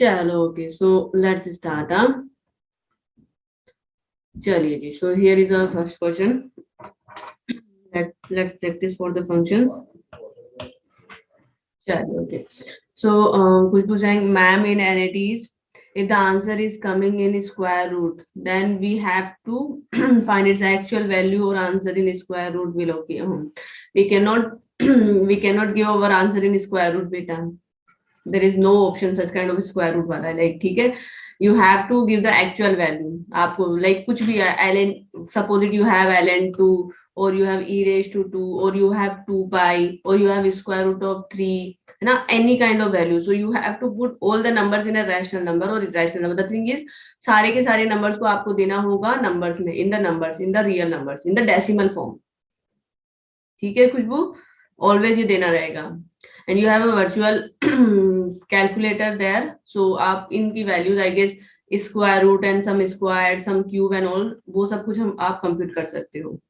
चलो okay, so let's start. चलिए जी, so here is our first question. Let's practise for the functions. चलिए okay, so कुछ पूछेंगे ma'am in entities, if the answer is coming in square root, then we have to find its actual value or answer in square root below. We cannot we cannot give our answer in square root beta. There is no option such kind of square root वाला, like ठीक है, you have to give the actual value. आपको like कुछ भी ln, suppose it you have ln2 or you have e raised to 2 or you have 2 pi or you have square root of 3, है ना, any kind of value. So you have to put all the numbers in a rational number or irrational number. The thing is सारे के सारे numbers को आपको देना होगा numbers में, in the numbers, in the real numbers, in the decimal form. ठीक है खुशबू, always ये देना रहेगा. And you have a virtual calculator there, so आप इनकी values I guess square root and some square, some cube and all, वो सब कुछ हम आप compute कर सकते हो.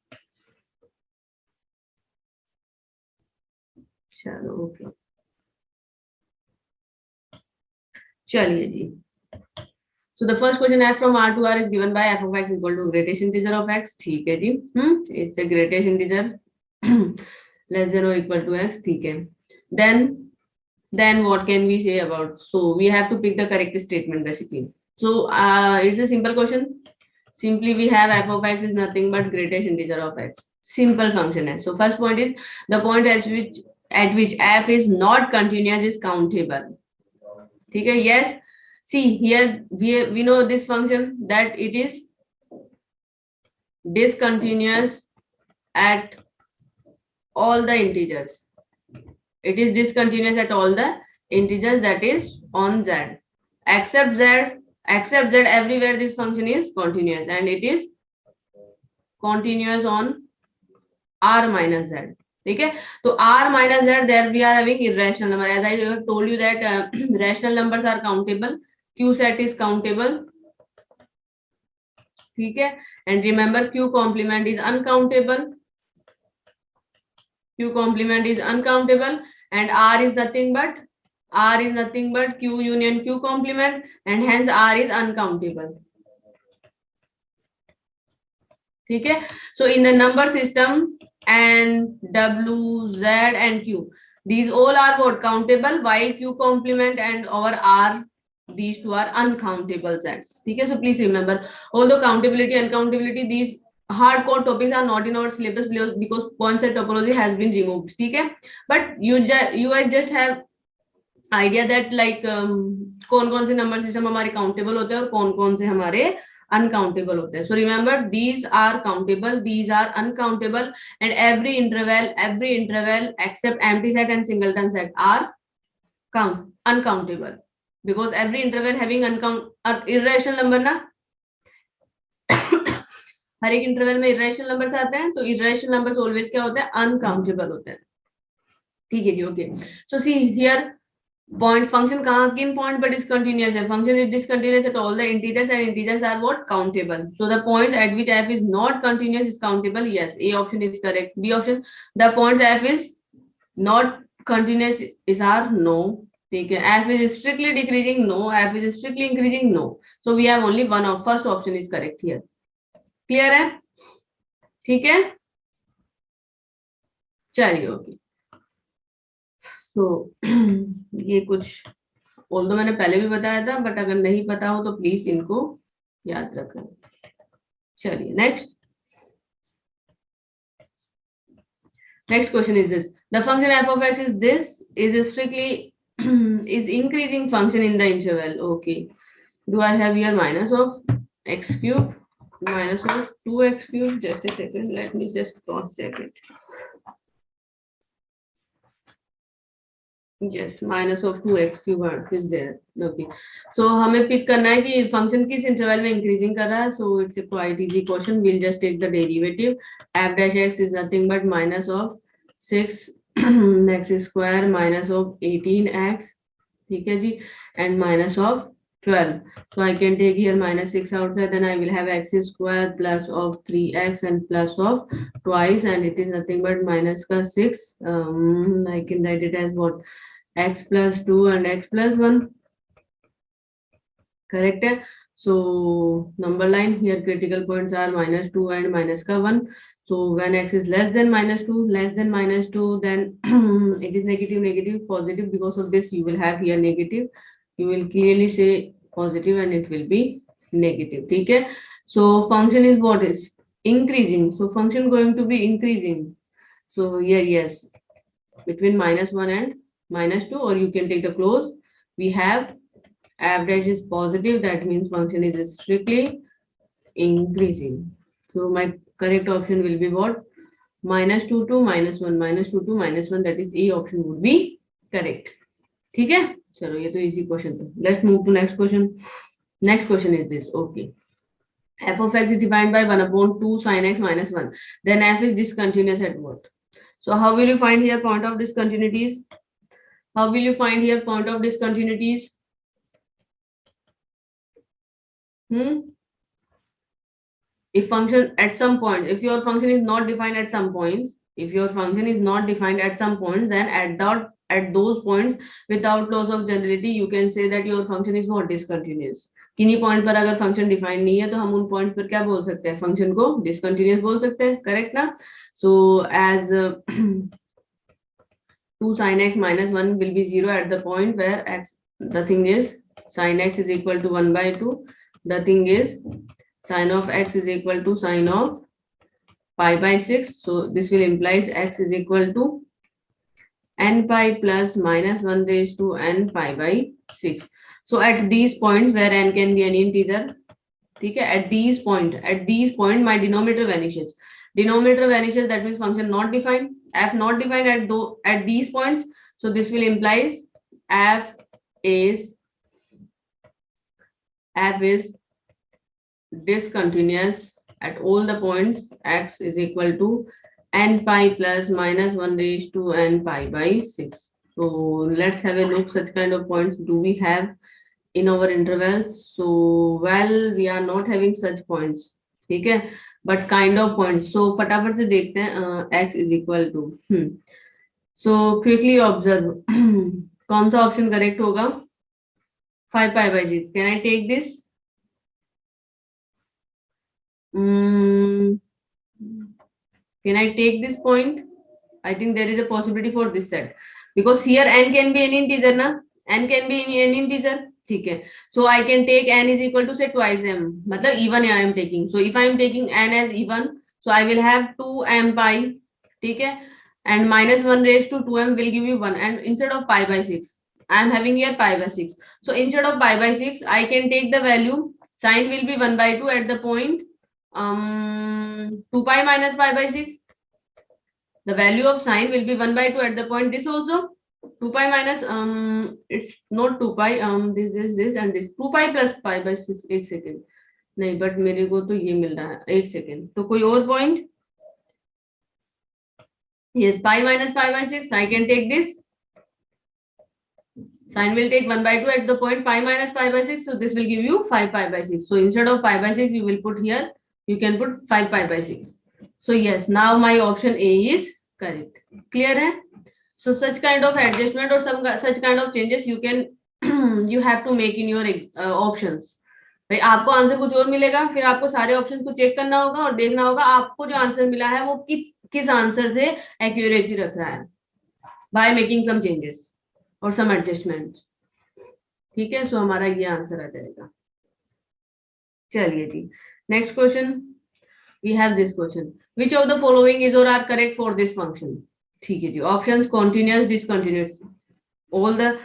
चलो ओके, चलिए जी. So the first question f from r to r is given by f of x equal to greatest integer of x. ठीक है जी, it's a greatest integer less than or equal to x. ठीक है, then what can we say about? So we have to pick the correct statement basically. So it's a simple question. Simply we have f of x is nothing but greatest integer of x. Simple function है. So first point is the point at which f is not continuous is countable. ठीक है, yes. See here we know this function that it is discontinuous at all the integers. It is discontinuous at all the integers, that is on z. Except z, everywhere this function is continuous, and it is continuous on r minus z. ठीक है, तो r minus z, there we are having irrational number. As I told you that rational numbers are countable, q set is countable. ठीक है, and remember q complement is uncountable. q complement is uncountable, and r is nothing but q union q complement, and hence r is uncountable. ठीक है, so in the number system n, w, z and q, these all are what countable, while q complement and our r, these two are uncountable sets. ठीक है, so please remember, although countability, uncountability, these hardcore topics are not in our syllabus because point set topology has been removed. ठीक है, but you just have idea that like कौन कौन से number system हमारे countable होते हैं और कौन कौन से हमारे uncountable होते हैं. So remember, these are countable, these are uncountable, and every interval except empty set and singleton set are uncountable, because every interval having irrational number ना. हर एक इंटरवल में irrational numbers आते हैं, तो irrational numbers always क्या होते हैं, uncountable होते हैं. ठीक है जी, okay. So see here, point function कहाँ किन point पर discontinuous है? Function is discontinuous at all the integers, and integers are what, countable. So the point at which f is not continuous is countable. Yes, A option is correct. B option, the point f is not continuous is our no. ठीक है, f is strictly decreasing, no. F is strictly increasing, no. So we have only one of first option is correct here. Clear है? ठीक है, चलिए okay. तो ये कुछ although मैंने पहले भी बताया था, बट अगर नहीं पता हो तो प्लीज इनको याद रखें. चलिए next question is this. The function f of x is strictly is increasing function in the interval. Okay, do I have here minus of x cube, minus of 2x cube? Just a second, let me just cross check it. Yes, minus of 2x cube is there. Okay, so हमें pick करना है कि function किस interval में increasing कर रहा है. So it's a quite easy question. We'll just take the derivative. F dash x is nothing but minus of 6 x square minus of 18x. ठीक है जी, and minus of 12. So I can take here minus 6 outside, then I will have x square plus of 3x and plus of twice, and it is nothing but minus का 6. I can write it as what, x plus 2 and x plus 1. Correct है. So number line here, critical points are -2 and minus का 1. So when x is less than -2, then it is negative, negative, positive. Because of this, you will have here negative. You will clearly say positive and it will be negative. ठीक है. So function is what is increasing. So function going to be increasing. So here, yes, between -1 and -2, or you can take the close. We have f dash is positive, that means function is strictly increasing. So my correct option will be what? -2 to -1, -2 to -1, that is A option would be correct. ठीक है. चलो ये तो easy question था. Let's move to next question. Next question is this. Okay. F of x is defined by 1/2 sin x minus 1. Then f is discontinuous at what? So how will you find here point of discontinuities? How will you find here point of discontinuities? If function at some point, if your function is not defined at some points, then at those points, without loss of generality, you can say that your function is not discontinuous. किन्हीं point पर अगर function defined नहीं है तो हम उन points पर क्या बोल सकते हैं? फंक्शन को डिसकंटिन्यूअस बोल सकते हैं. करेक्ट ना? So as 2 sin x minus 1 will be 0 at the point where x, the thing is sin x is equal to 1/2. The thing is sin of x is equal to sin of pi/6. So this will implies x is equal to n pi plus minus 1 raised to n pi/6. So at these points where n can be any integer, ठीक है, at these point my denominator vanishes. That means function not defined. F not defined at these points. So this will implies f is discontinuous at all the points x is equal to n pi plus minus 1 raised to n pi/6. So let's have a look such kind of points do we have in our intervals. So well, we are not having such points. ठीक है, but kind of points. So फटाफट से देखते हैं x is equal to so quickly observe कौन सा option correct होगा? 5 pi/6. Can I take this? Can I take this point? I think there is a possibility for this set because here n can be any integer ना, n can be any integer. ठीक है. So I can take n is equal to say twice m, मतलब even I am taking. So if I am taking n as even, so I will have 2m pi, ठीक है, and minus 1 raised to 2m will give you 1, and instead of pi/6 I am having here pi/6. So instead of pi/6 I can take the value, sign will be 1/2 at the point 2 pi minus pi/6. The value of sign will be 1/2 at the point this also. 2 pi minus it's not 2 pi this and this 2 pi plus pi/6. एक second नहीं, but मेरे को तो ये मिल रहा है. एक second, तो कोई और point? yes, pi minus pi/6 I can take this. Sign will take 1/2 at the point pi minus pi/6, so this will give you 5 pi/6. So instead of pi/6 you will put here, you can put 5 pi/6. So yes, now my option A is correct. Clear hai? So such kind of adjustment or such kind of changes you can you have to make in your options. भाई आपको answer कुछ और मिलेगा, फिर आपको सारे options को check करना होगा और देखना होगा आपको जो आंसर मिला है वो किस आंसर से एक्यूरेसी रख रहा है बाय मेकिंग सम चेंजेस और सम एडजस्टमेंट. ठीक है, सो हमारा ये आंसर आ जाएगा. चलिए जी, next question. We have this question, which of the following is और are correct for this function. ठीक है जी, options continuous, discontinuous, all the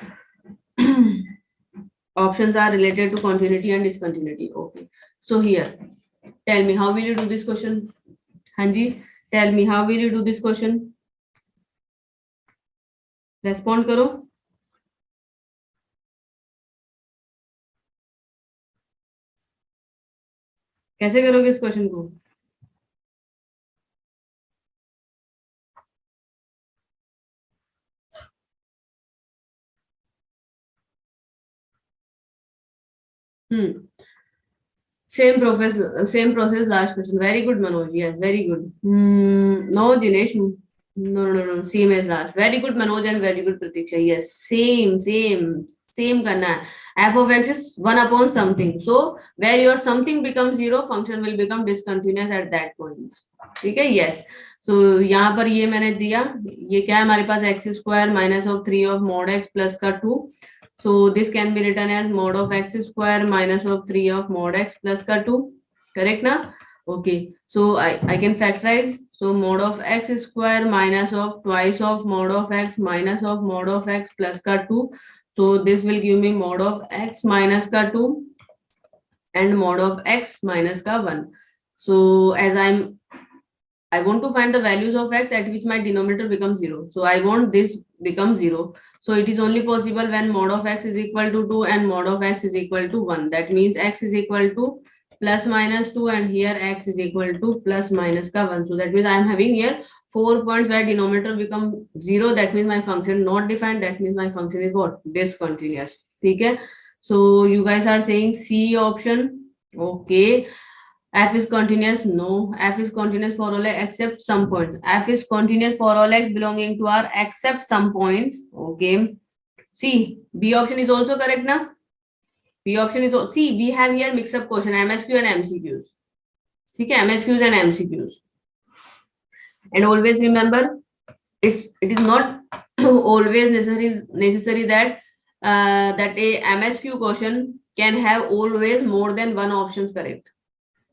options are related to continuity and discontinuity. Okay, so here tell me how will you do this question. Hanji, tell me how will you do this question. Respond करो. कैसे करोगे इस question को? Same process last question. Very good Manoj. Yes, very good. No Dinesh, no, same as last. Very good Manoj and very good Pratiksha. Yes, same करना है. f of x is 1 upon something, so where your something becomes 0, function will become discontinuous at that point. ठीक है, yes. So यहाँ पर ये मैंने दिया, ये क्या है हमारे पास x square minus of 3 of mod x plus का 2. So this can be written as mod of x square minus of 3 of mod x plus का 2. Correct ना? Okay. So I can factorize. So mod of x square minus of twice of mod of x minus of mod of x plus का 2. So this will give me mod of x minus का 2 and mod of x minus का 1. So as I want to find the values of x at which my denominator becomes 0. So I want this become 0. So it is only possible when mod of x is equal to 2 and mod of x is equal to 1. That means x is equal to plus minus 2 and here x is equal to plus minus ka 1. So that means I am having here 4 points where denominator become 0. That means my function not defined. That means my function is what? Discontinuous. Okay. So you guys are saying C option. Okay. F is continuous. No. F is continuous for all x except some points. F is continuous for all x belonging to R except some points. Okay. C. B option is also correct now. B option is see, we have here mix up question MSQ and MCQs. ठीक है, MSQs and MCQs. And always remember, it is not always necessary that that a MSQ question can have always more than one options correct.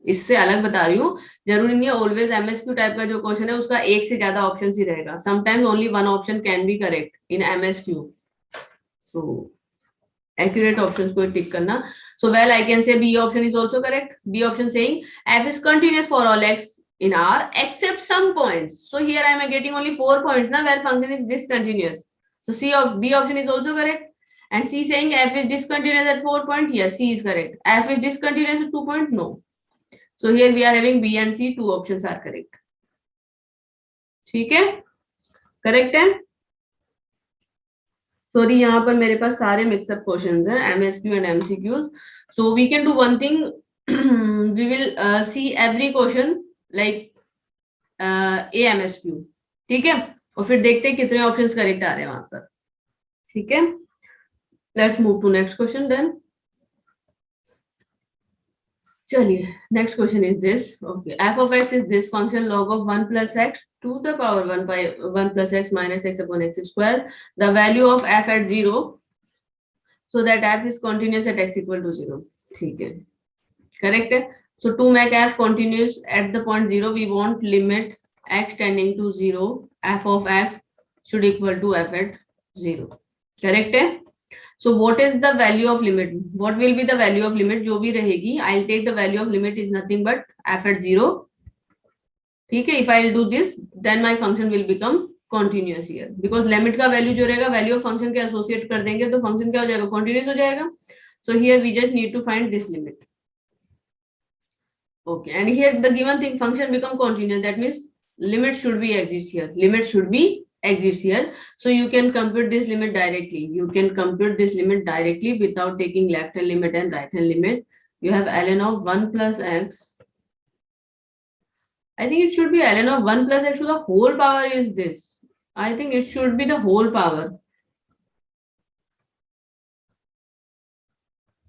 इससे अलग बता रही हूँ, जरूरी नहीं है ऑलवेज MSQ टाइप का जो क्वेश्चन है उसका एक से ज्यादा ऑप्शन ही रहेगा. Sometimes only one option can be correct in MSQ. So accurate options को टिक करना. So well, I can say B option is also correct. B option saying f is continuous for all x in R except some points. So here I am getting only 4 points now where function is discontinuous. So B option is also correct. And C saying f is discontinuous at 4 points. Yes, C is correct. F is discontinuous at 2 points. No. So here we are having B and C. 2 options are correct. ठीक है, correct है. Sorry, यहाँ पर मेरे पास सारे mix up questions हैं MSQ and MCQs. So we can do one thing. We will see every question like a MSQ. ठीक है, और फिर देखते हैं कितने ऑप्शंस करेक्ट आ रहे हैं वहां पर. ठीक है, let's move to next question then. चलिए, next question is this. Okay, f of x is this function log of 1 plus x to the power 1 by 1 plus x minus x upon x square. The value of f at 0 so that f is continuous at x equal to 0. ठीक है, correct है. So to make f continuous at the point 0, we want limit x tending to 0, f of x should equal to f at 0. Correct है. So what is the value of limit? What will be the value of limit? जो भी रहेगी, I'll take the value of limit is nothing but f at 0. ठीक है, if I'll do this, then my function will become continuous here. Because limit का value जो रहेगा, value of function के associate कर देंगे तो function क्या हो जाएगा? Continuous हो जाएगा. So here we just need to find this limit. Okay, and here the given thing function become continuous. That means limit should be exist here. Limit should be exist here. So you can compute this limit directly. You can compute this limit directly without taking left hand limit and right hand limit. You have ln of 1 plus x. I think it should be ln of 1 plus x to the whole power is this. I think it should be the whole power.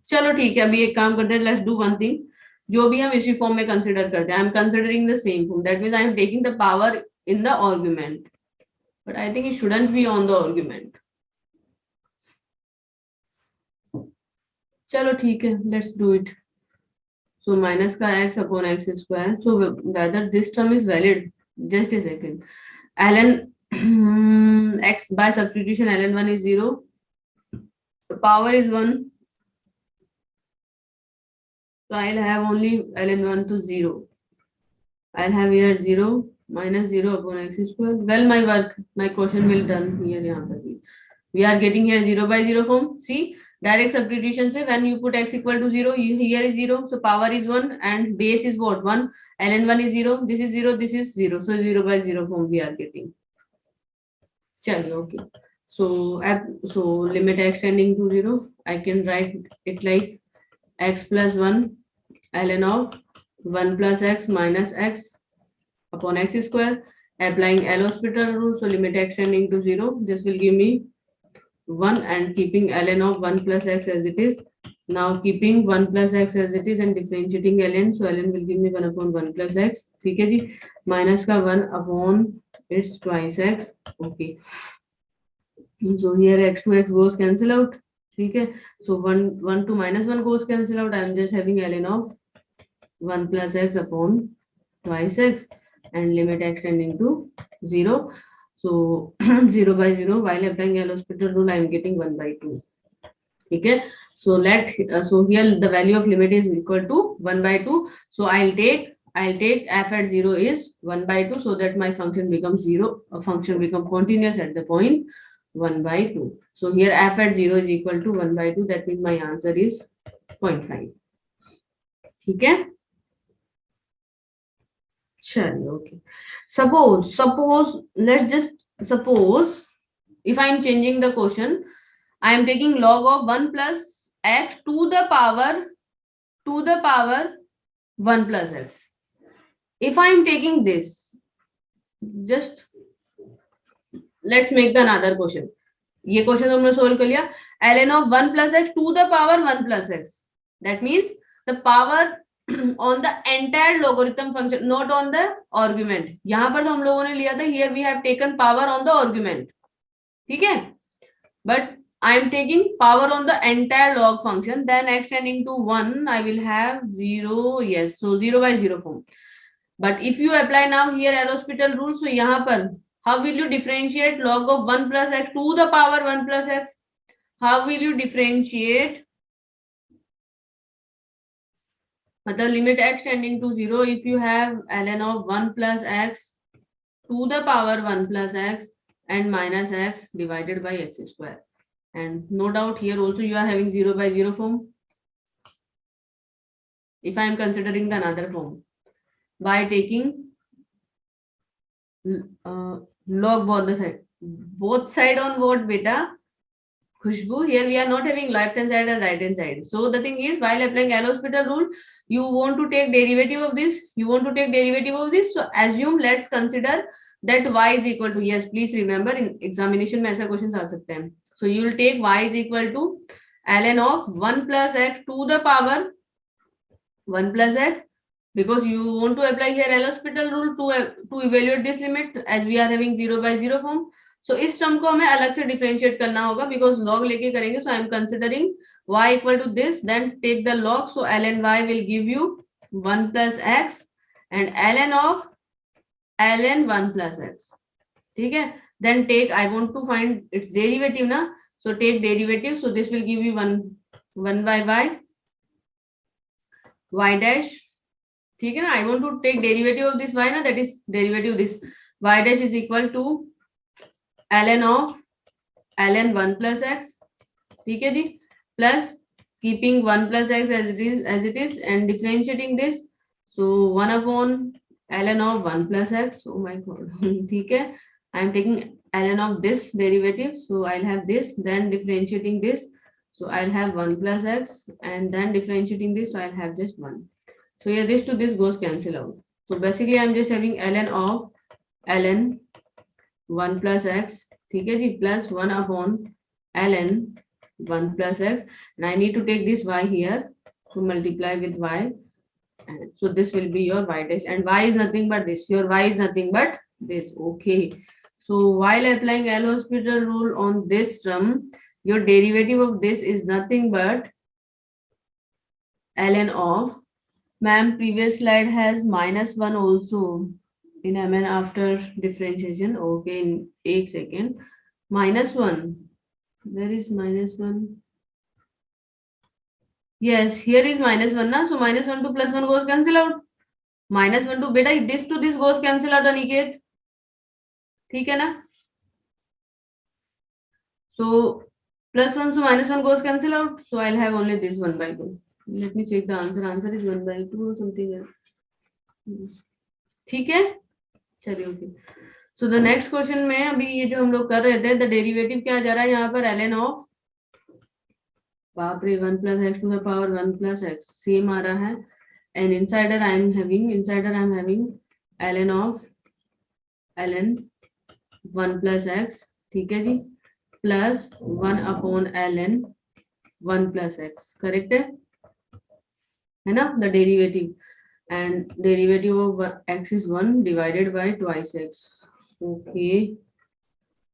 चलो ठीक है, अभी एक काम करते हैं. Let's do one thing. जो भी हम इसी फॉर्म में कंसीडर करते हैं, I am considering the same form. That means I am taking the power in the argument. But I think it shouldn't be on the argument. चलो ठीक है, let's do it. So minus का x upon x square. So whether this term is valid, just a second. ln x by substitution ln 1 is 0. The power is 1. So I'll have only ln 1 to 0. I'll have here 0. minus 0 upon x square. Well, my question will done here. यहाँ पर भी we are getting here 0 by 0 form. See, direct substitution से when you put x equal to 0, here is 0, so power is 1 and base is what? 1. ln 1 is 0. This is 0. This is 0. So 0 by 0 form we are getting. चलिए, okay. So limit x tending to 0. I can write it like x plus 1 ln of 1 plus x minus x upon x square, applying L'Hospital rule. So limit x tending to 0. This will give me 1 and keeping ln of 1 plus x as it is. Now keeping 1 plus x as it is and differentiating ln, so ln will give me 1 upon 1 plus x. ठीक है जी, minus का 1 upon its twice x. Okay, so here x to x goes cancel out. ठीक है, so 1 to minus 1 goes cancel out. I am just having ln of 1 plus x upon twice x and limit x tending to 0. So 0 by 0, while applying L'Hospital rule, I am getting 1 by 2. Okay, so so here the value of limit is equal to 1 by 2. So I'll take f at 0 is 1 by 2, so that my function becomes 0. A function become continuous at the point 1 by 2. So here f at 0 is equal to 1 by 2. That means my answer is 0.5. ठीक है, चलिए. Okay, suppose let's just suppose if I am changing the question, I am taking log of 1 plus x to the power 1 plus x. If I am taking this, just let's make the another question. ये question हमने solve कर लिया. ln of 1 plus x to the power 1 plus x. That means the power on the entire logarithm function, not on the argument. यहाँ पर तो हम लोगों ने लिया था, here we have taken power on the argument. ठीक है, but I am taking power on the entire log function. Then x tending to 1, I will have 0. Yes, so 0 by 0 form. But if you apply now here L'Hospital rule, so यहाँ पर how will you differentiate log of 1 plus x to the power 1 plus x? How will you differentiate? मतलब limit x tending to 0, if you have ln of 1 plus x to the power 1 plus x and minus x divided by x square. And no doubt here also you are having 0 by 0 form. If I am considering the another form, by taking log both side on what beta? Khushbu, here we are not having left hand side and right hand side. So the thing is, while applying L'Hospital rule, you want to take derivative of this, So assume, let's consider that y is equal to, yes, please remember in examination में ऐसा questions आ सकते हैं. So you will take y is equal to ln of 1 plus x to the power 1 plus x, because you want to apply here L'Hospital rule to evaluate this limit as we are having 0 by 0 form. So इस term को हमें अलग से differentiate करना होगा, because log लेके करेंगे. So I am considering y equal to this, then take the log. So ln y will give you 1 plus x and ln of ln 1 plus x. ठीक है, then take, I want to find its derivative ना, so take derivative. So this will give you 1 by y dash. ठीक है ना, I want to take derivative of this y ना, that is derivative of this y dash is equal to ln of ln 1 plus x. ठीक है जी, plus keeping 1 plus x as it is and differentiating this, so 1 upon ln of 1 plus x. Oh my god. ठीक है, I am taking ln of this derivative, so I'll have this, then differentiating this, so I'll have 1 plus x, and then differentiating this, so I'll have just 1. So here this to this goes cancel out. So basically I'm just having ln of ln 1 plus x, ठीक है जी, plus 1 upon ln 1 plus x, and I need to take this y here to multiply with y, and so this will be your y dash, and y is nothing but this, your y is nothing but this. Okay, so while applying L'Hospital rule on this term, your derivative of this is nothing but ln of, ma'am, previous slide has -1 also in mn after differentiation. Okay, in 1 second, -1, where is -1? Yes, here is -1 na, so -1 to +1 goes cancel out. -1 to beta, this to this goes cancel out, Aniket. ठीक है ना, so +1 to -1 goes cancel out, so I'll have only this 1 by 2. Let me check the answer. Answer is 1 by 2 or something else. ठीक है, चलिए. Okay, so the next question में अभी ये जो हम लोग कर रहे थे, द डेरिवेटिव क्या जा रहा है यहाँ पर, ln ऑफ, बाप रे, 1 plus x to the power 1 plus x same आ रहा है, and insider I am having ln of ln 1 plus x. ठीक है जी, प्लस 1/ln 1 + x, करेक्ट है ना, the derivative, and derivative of x is 1 divided by twice x. Okay,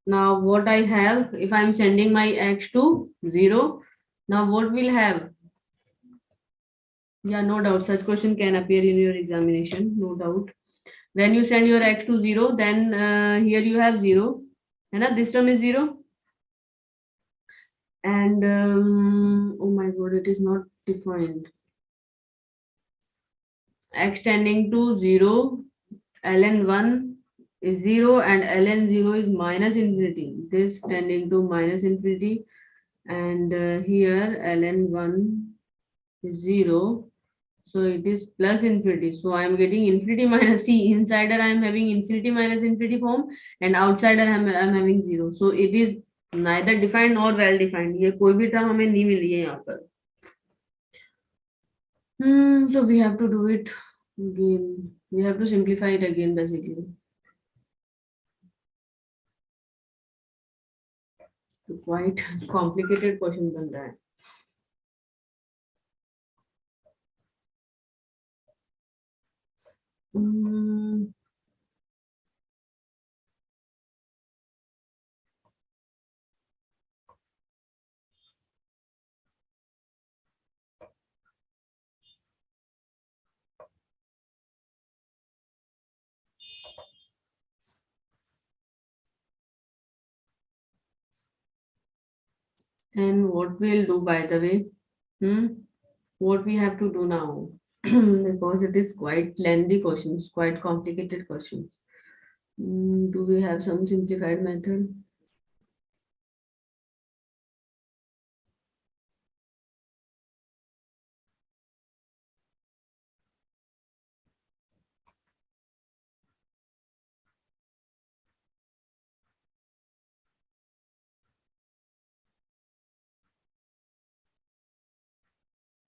now what I have, if I'm sending my x to 0, now what will have? Yeah, no doubt such question can appear in your examination, no doubt. When you send your x to 0, then here you have 0, and this term is 0, and oh my god, it is not defined. X tending to 0, ln 1 is 0, and ln 0 is minus infinity, this tending to minus infinity, and here ln 1 is 0, so it is plus infinity, so I am getting infinity minus c. Insider I am having infinity minus infinity form, and outsider I'm having 0, so it is neither defined nor well defined, ये कोई भी term हमें नहीं मिली है यहाँ पर. So we have to do it again, we have to simplify it again basically. Quite complicated question बन रहा है. And what we'll do, by the way, what we have to do now, because it is quite lengthy questions, quite complicated questions. Do we have some simplified method?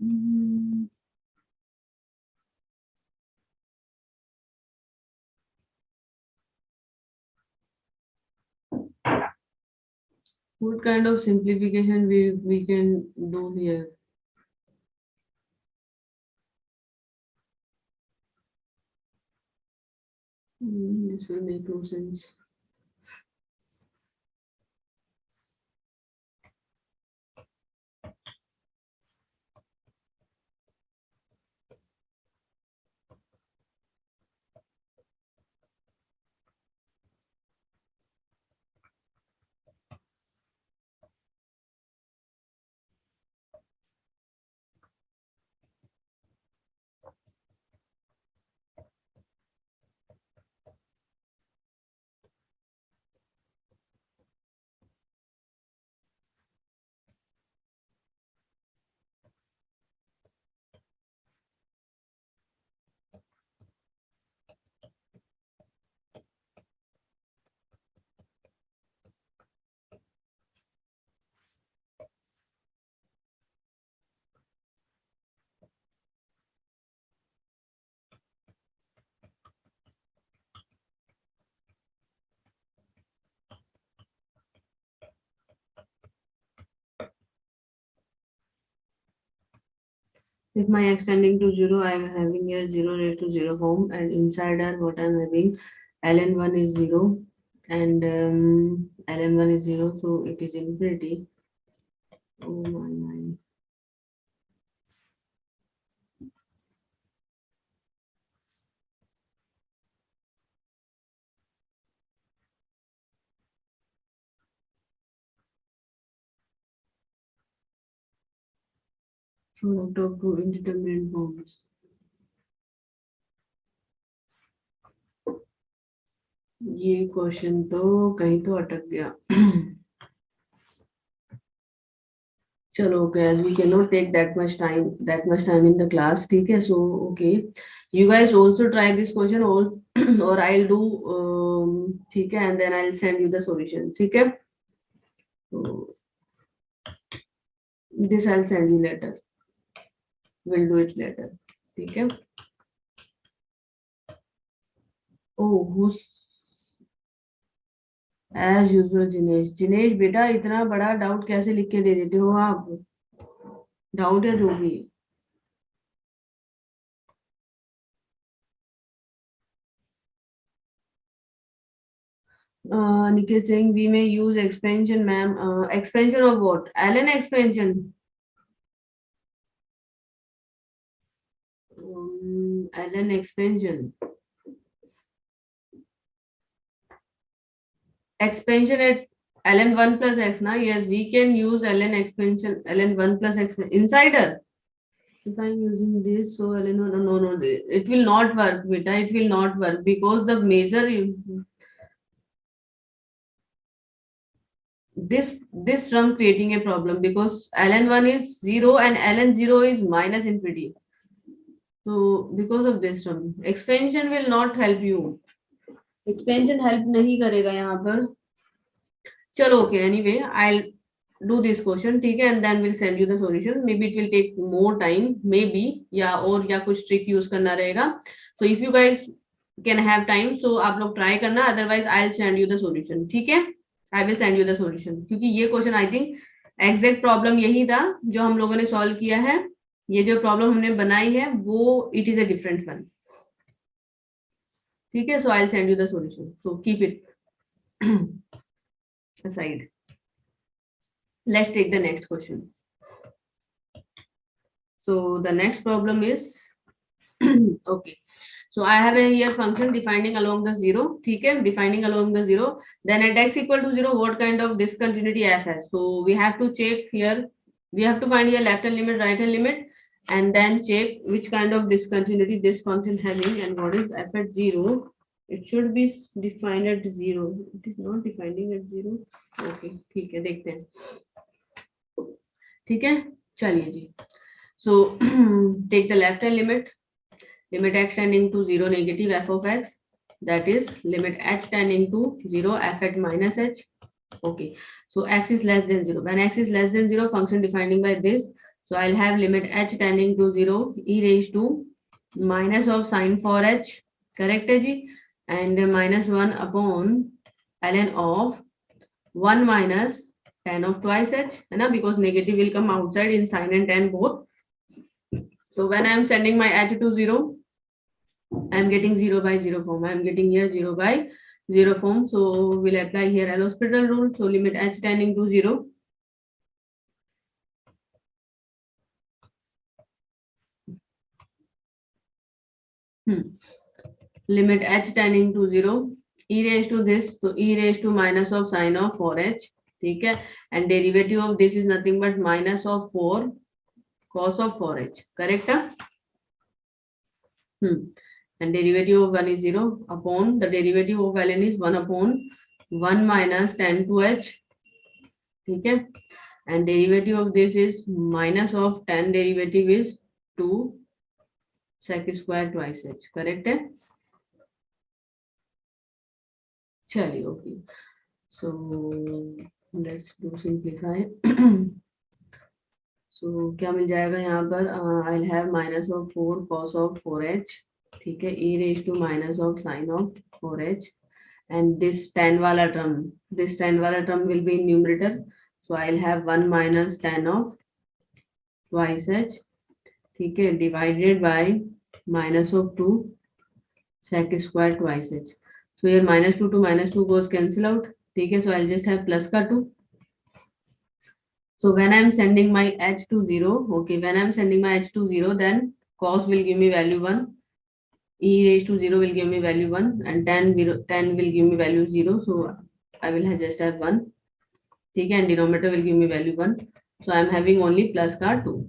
Mm, what kind of simplification we can do here? This will make no sense. If my x tending to 0, I am having here 0 raised to 0 form, and inside are what I am having, ln 1 is 0, and ln 1 is 0, so it is infinity. Oh my. Product of two indeterminate forms. ये question तो कहीं तो अटक गया. चलो, okay, as we cannot take that much time in the class, ठीक है, so okay, you guys also try this question also, or I'll do, ठीक है, and then I'll send you the solution, ठीक है, so this I'll send you later, we'll do it later, ठीक है. Oh, who's as usual Jinesh. Jinesh बेटा इतना बड़ा doubt कैसे लिख के दे देते हो आप? डाउट या जो भी। Nikhil saying we may use expansion, ma'am. Expansion of what? Allen expansion. Allen expansion. Expansion at ln 1 plus x, na? Yes, we can use ln expansion, ln 1 plus x insider. If I'm using this, so ln no, it will not work, beta. It will not work because the measure this term creating a problem because ln 1 is 0 and ln 0 is minus infinity. So because of this term, expansion will not help you. Expansion help नहीं करेगा यहाँ पर. चलो okay. Anyway, I'll do this question, ठीक है, and then we'll send you the solution. Maybe it will take more time, maybe, या कुछ trick use करना रहेगा. So if you guys can have time, so आप लोग try करना. Otherwise, I'll send you the solution. ठीक है? I will send you the solution. क्योंकि ये question I think exact problem यही था जो हम लोगों ने solve किया है. ये जो problem हमने बनाई है वो it is a different one. ठीक है? So I'll send you the solution. So keep it aside. Let's take the next question. So the next problem is okay. So I have a here function defining along the zero. Okay, defining along the zero. Then at x equal to 0, what kind of discontinuity f has? So we have to check here. We have to find here left hand limit, right hand limit, and then check which kind of discontinuity this function having and what is f at 0. It should be defined at 0. It is not defining at 0. Okay, ठीक है, देखते हैं. ठीक है, चलिए जी. So take the left hand limit. Limit x tending to 0 negative f of x, that is limit h tending to 0 f at minus h. Okay, so x is less than 0. When x is less than 0, function defining by this. So I'll have limit h tending to 0 e raised to minus of sine for h, correct है जी, and minus 1 upon ln of 1 minus tan of twice h, है ना, because negative will come outside in sine and tan both. So when I am sending my h to 0, I am getting 0 by 0 form. I am getting here 0 by 0 form. So we'll apply here L'Hospital rule. So limit h tending to 0. Limit h tending to 0. E raised to this. So e raised to minus of sine of 4h. Okay. And derivative of this is nothing but minus of 4 cos of 4h. Correct? And derivative of 1 is 0 upon the derivative of ln is 1 upon 1 minus tan 2h. Okay. And derivative of this is minus of tan derivative is 2 sec square twice h. Correct है? चलिए okay. So let's do simplify. So क्या मिल जाएगा यहाँ पर? I'll have minus of 4 cos of 4h. ठीक है, e raised to minus of sine of 4h. And this tan वाला term will be in numerator. So I'll have 1 minus tan of twice h. ठीक है, divided by minus of 2 sec square twice h. So here minus 2 to minus 2 goes cancel out. ठीक है, so I'll just have plus का 2. So when I'm sending my h to 0, okay, when I'm sending my h to 0, then cos will give me value 1, e raised to 0 will give me value 1, and tan will give me value 0. So I will just have 1. ठीक है, and denominator will give me value 1. So I'm having only plus का 2.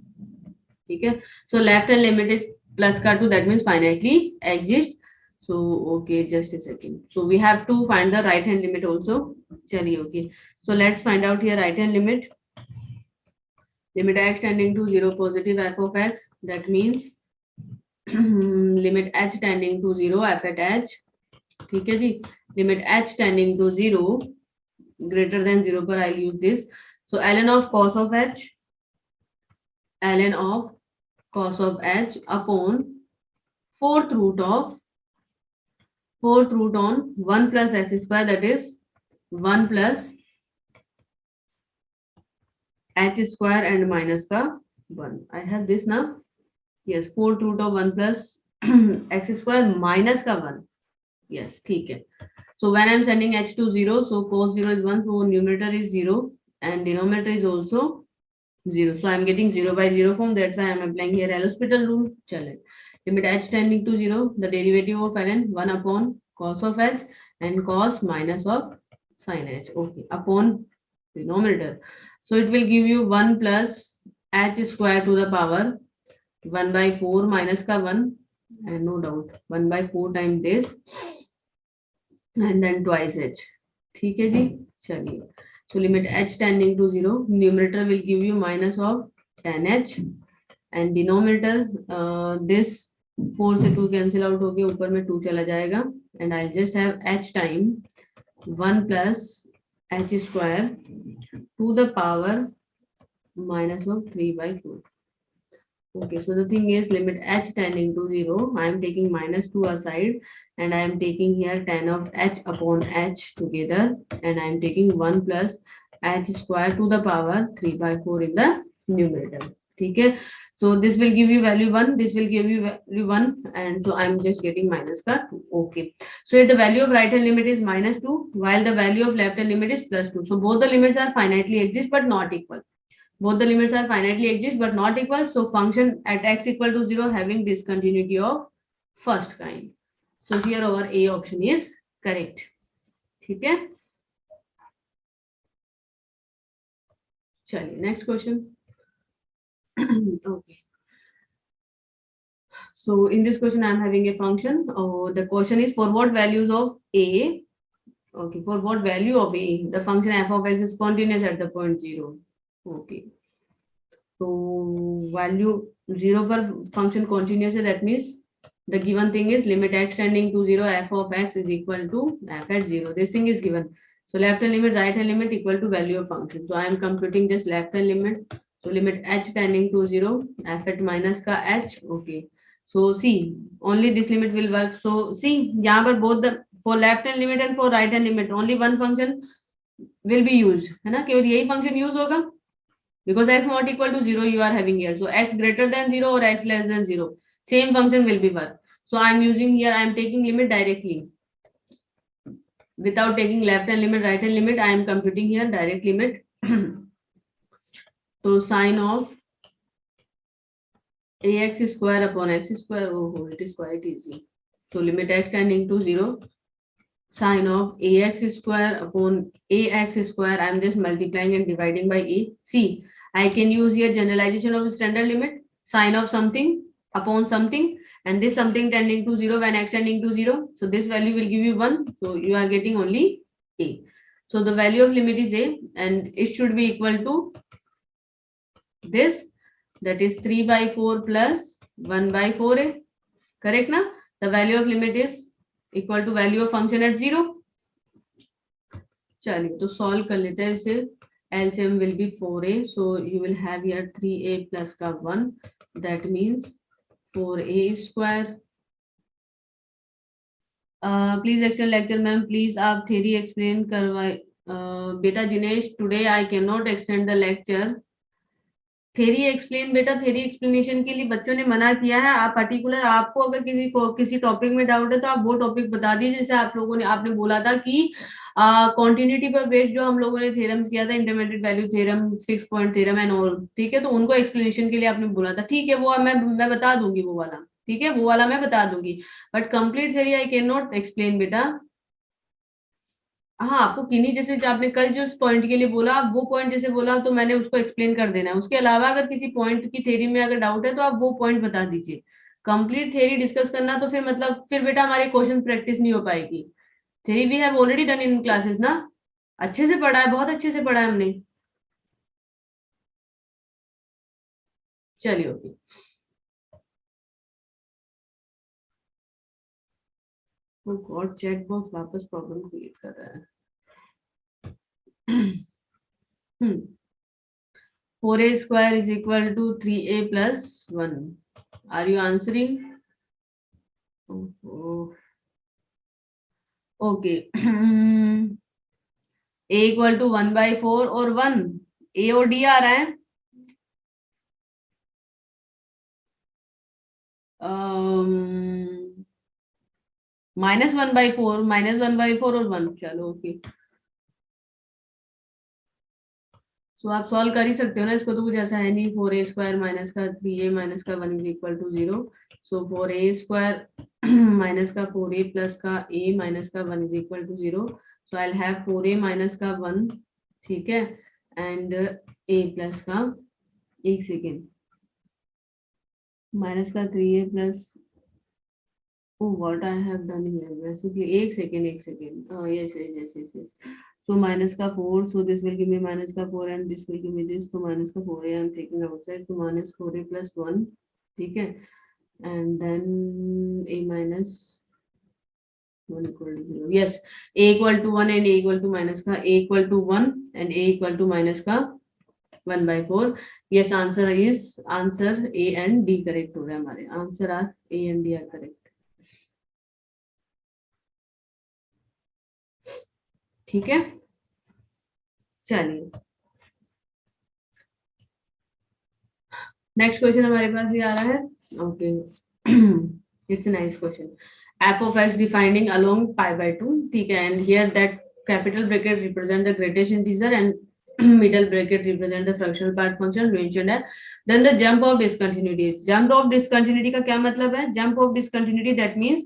ठीक है, so left hand limit is plus का 2, that means finitely exist. So okay, just a second. So we have to find the right hand limit also. चलिए okay. So let's find out here right hand limit. Limit x tending to 0 positive f of x. That means limit h tending to 0 f at h. ठीक है जी. Limit h tending to 0 greater than 0 पर I'll use this. So ln of cos of h. Ln of cos of h upon fourth root on 1 plus x square, that is 1 plus h square and minus का 1. I have this now. Yes, 4th root of 1 plus x square minus का 1. Yes, ठीक है. So when I'm sending h to 0, so cos 0 is 1, so numerator is 0 and denominator is also 0. So I'm getting 0 by 0 form. That's why I'm applying here L'Hospital rule. चले. Limit h tending to 0, the derivative of ln 1 upon cos of h and cos minus of sin h. Okay, upon denominator. So it will give you 1 plus h square to the power 1 by 4 minus का 1 and no doubt 1 by 4 times this and then twice h. ठीक है जी. चलिए. So limit h tending to 0, numerator will give you minus of 10h and denominator this 4 से 2 cancel out हो गया, ऊपर में 2 चला जाएगा and I just have h time 1 plus h square to the power minus of 3 by 4. Okay, so the thing is limit h tending to 0, I am taking minus 2 aside and I am taking here 10 of h upon h together and I am taking 1 plus h square to the power 3 by 4 in the numerator. Okay, so this will give you value 1, this will give you value 1 and so I am just getting minus ka 2. Okay, so if the value of right hand limit is minus 2 while the value of left hand limit is plus 2. So both the limits are finitely exist but not equal. Both the limits are finitely exist but not equal. So function at x equal to 0 having discontinuity of first kind. So here our A option is correct. ठीक है. चलिए next question. Okay. So in this question I am having a function. The question is for what values of A. Okay, for what value of A the function f of x is continuous at the point 0. Okay. So value 0 per function continuous, that means the given thing is limit x tending to 0 f of x is equal to f at 0. This thing is given. So left hand limit, right hand limit equal to value of function. So I am computing just left hand limit. So limit h tending to 0 f at minus ka h. Okay. So see, only this limit will work. So see, यहाँ पर both the for left hand limit and for right hand limit only one function will be used. है ना, केवल यही function use होगा. Because x not equal to 0 you are having here. So x greater than 0 or x less than 0. Same function will be work. So I am using here, I am taking limit directly. Without taking left hand limit, right hand limit, I am computing here direct limit. So sine of ax square upon x square. Oh, it is quite easy. So limit x tending to 0. Sine of ax square upon ax square. I am just multiplying and dividing by a. See, I can use here generalization of standard limit, sine of something upon something, and this something tending to 0 when x tending to 0. So this value will give you 1. So you are getting only a. So the value of limit is a and it should be equal to this, that is 3 by 4 plus 1 by 4a. Correct na? The value of limit is equal to value of function at 0. चलिए तो solve कर लेते हैं इसे. LCM will be 4a, so you will have here 3a plus का 1, that means 4a square. Please extend lecture ma'am, please आप theory explain करवाए. बेटा Jinesh, today I cannot extend the lecture. Theory explain बेटा, theory explanation के लिए बच्चों ने मना किया है. आप पर्टिकुलर आपको अगर किसी टॉपिक में डाउट है तो आप वो टॉपिक बता दीजिए. जैसे आप लोगों ने आपने बोला था कि कॉन्टिन्यूटी पर बेस्ड जो हम लोगों ने थ्योरम्स किया था, intermediate value theorem, fix point theorem and all, ठीक है, तो उनको एक्सप्लेनेशन के लिए आपने बोला था. ठीक है, वो मैं बता दूंगी वो वाला. ठीक है, वो वाला मैं बता दूंगी, but complete theory I can not explain बेटा. हाँ, आपको किन्हीं जैसे जो आपने कल जो पॉइंट के लिए बोला, आप वो पॉइंट जैसे बोला तो मैंने उसको एक्सप्लेन कर देना है. उसके अलावा अगर किसी पॉइंट की थ्योरी में अगर डाउट है तो आप वो पॉइंट बता दीजिए. कंप्लीट थ्योरी डिस्कस करना तो फिर मतलब फिर बेटा हमारे क्वेश्चन प्रैक्टिस नहीं हो पाएगी. Theory we have already done in classes ना. अच्छे से पढ़ा है, बहुत अच्छे से पढ़ा है हमने. चलिए ओके. गॉड, चैट बॉक्स वापस प्रॉब्लम क्रिएट कर रहा है. 4a square is equal to 3a plus 1. Are you answering? Oh. Okay. a equal to 1/4 और 1, a और d आ रहा है। -1/4 -1/4 और 1, चलो ओके। सो आप सॉल्व कर ही सकते हो ना इसको, तो कुछ ऐसा है नहीं। 4a² माइनस का 3a माइनस का 1 is equal to 0। So 4a² minus का 4a प्लस का a माइनस का 1 is equal to 0। So I have 4a minus का 1, ठीक है, एंड a प्लस का, एक सेकेंड, माइनस का 3a plus, oh what I have done here basically, एक सेकेंड, yes. So minus का 4, so this will give me minus का 4 and this will give me this, so minus का 4a I am taking outside, so minus 4a plus 1, ठीक है, and then a minus 1 equal to 0, yes, a equal to 1 and a equal to minus का, a equal to 1 and a equal to minus का 1/4, yes, answer A and D correct हो रहा है हमारे, answer are A and D are correct, ठीक है, चलिए next question हमारे पास भी आ रहा है, okay, it's a nice question. f of x defining along pi/2, ठीक है, and here that capital bracket represent the greatest integer and middle bracket represent the fractional part function mentioned है। then the jump of discontinuity, jump of discontinuity का क्या मतलब है? jump of discontinuity that means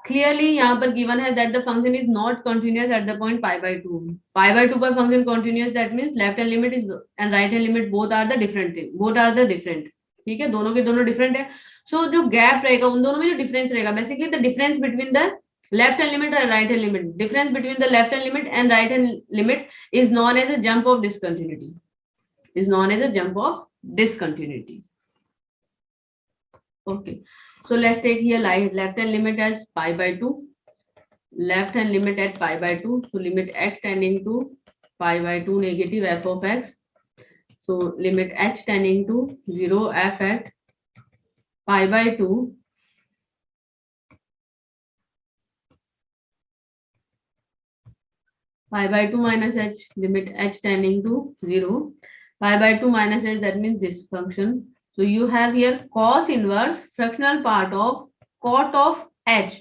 clearly यहाँ पर given है that the function is not continuous at the point pi/2, pi/2 पर function continuous, that means left hand limit is and right hand limit both are the different thing, both are the different, ठीक है, दोनों के दोनों different है। सो जो gap रहेगा उन दोनों में जो डिफरेंस रहेगा, basically the difference between the left hand limit और right hand limit, difference between the left hand limit and right hand limit is known as a jump of discontinuity, is known as a jump of discontinuity. Okay, so let's take here left hand limit as pi/2, left hand limit at pi/2, so limit x tending to pi/2 negative f of x, so limit h tending to 0 f at pi/2 pi/2 minus h, limit h tending to 0, pi/2 minus h, that means this function. So you have here cos inverse fractional part of cot of h,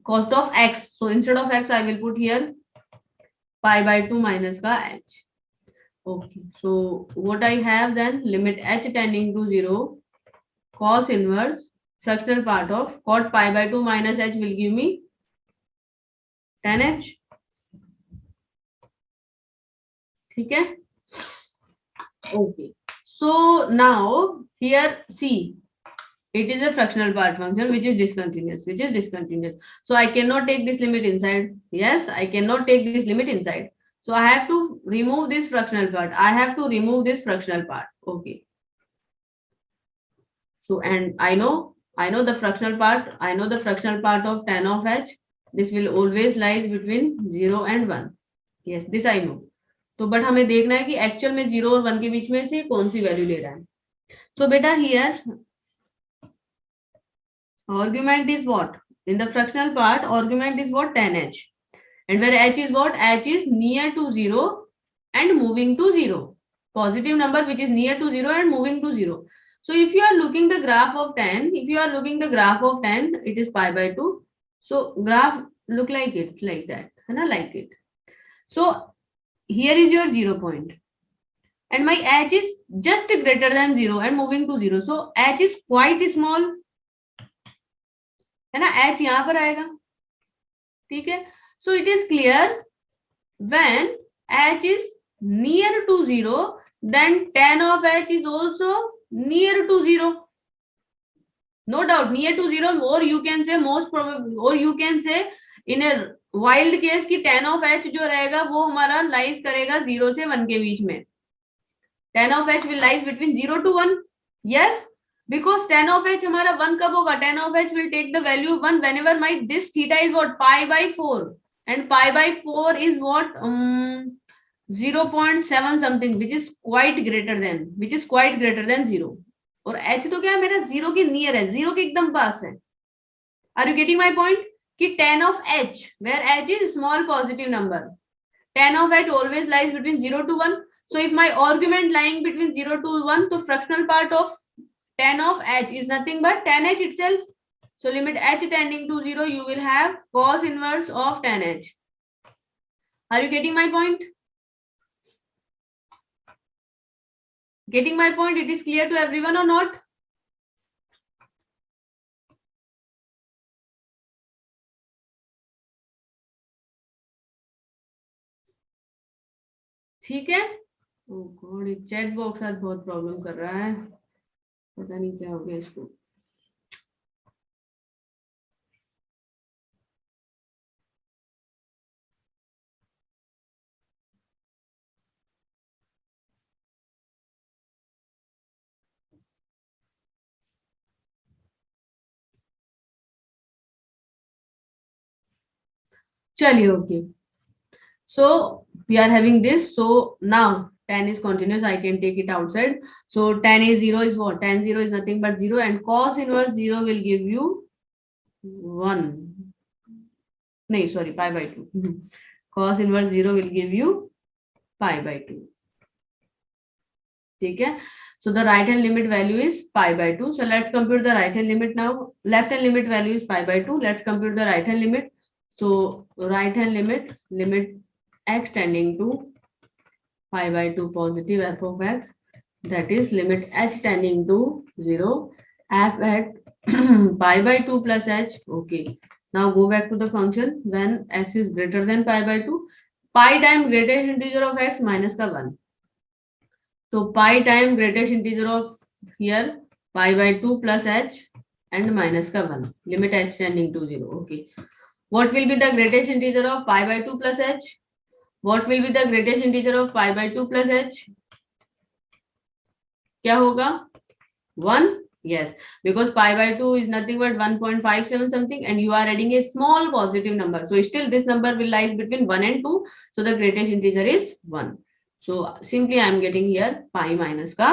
cot of x. So instead of x, I will put here pi/2 minus ka h. Okay. So what I have then, limit h tending to 0, cos inverse fractional part of cot pi/2 minus h will give me tan h. ठीक है, okay, so now here see, it is a fractional part function which is discontinuous, so I cannot take this limit inside, yes, I cannot take this limit inside, so I have to remove this fractional part, okay. So and I know the fractional part of tan of h, this will always lies between 0 and 1, yes, this I know. तो but हमें देखना है कि actual में 0 और 1 के बीच में से कौन सी वैल्यू ले रहा है। तो बेटा here argument is what? In the fractional part, argument is what? Tan h, and where h is what? H is near to 0 and moving to 0, positive number which is near to 0 and moving to 0. So if you are looking the graph of tan, it is pi/2, so graph look like it, like that, है ना, like it. So here is your 0 point and my h is just greater than 0 and moving to 0, so h is quite small, है ना, h यहां पर आएगा, ठीक है। So it is clear when h is near to 0, then tan of h is also near to 0, no doubt near to 0, or you can say most probably, or you can say in a wild case कि tan of h जो रहेगा वो हमारा lies करेगा 0 से 1 के बीच में, tan of h will lies between 0 to 1, yes, because tan of h हमारा 1 कब होगा? tan of h will take the value 1 whenever my this theta is what? pi/4, and pi/4 is what? 0.7 something, which is quite greater than 0, और h तो क्या है मेरा 0 के near है, 0 के एकदम पास है। Are you getting my point कि tan of h, where h is small positive number, tan of h always lies between 0 to 1. So if my argument lying between 0 to 1, so fractional part of tan of h is nothing but tan h itself. So limit h tending to 0, you will have cos inverse of tan h. Are you getting my point? Getting my point? It is clear to everyone or not? ठीक है. ओह God, ये chat box आज बहुत problem कर रहा है, पता नहीं क्या हो गया इसको. चलिए, okay. So we are having this. So now tan is continuous. I can take it outside. So tan is 0 is what? Tan 0 is nothing but 0, and cos inverse 0 will give you 1. No, sorry, pi by 2. Cos inverse 0 will give you pi by 2. Okay. So the right hand limit value is pi by 2. So let's compute the right hand limit now. Left hand limit value is pi by 2. Let's compute the right hand limit. So right hand limit x tending to pi by 2 positive f of x, that is limit h tending to 0 f at pi by 2 plus h. Okay, now go back to the function when x is greater than pi by 2. Pi times greatest integer of x minus ka 1. So pi times greatest integer of here pi by 2 plus h and minus ka 1. Limit h tending to 0. Okay, what will be the greatest integer of pi by 2 plus h? What will be the greatest integer of pi by 2 plus h? क्या होगा? 1. Yes, because pi by 2 is nothing but 1.57 something, and you are adding a small positive number. So still this number will lies between 1 and 2. So the greatest integer is 1. So simply I am getting here pi minus का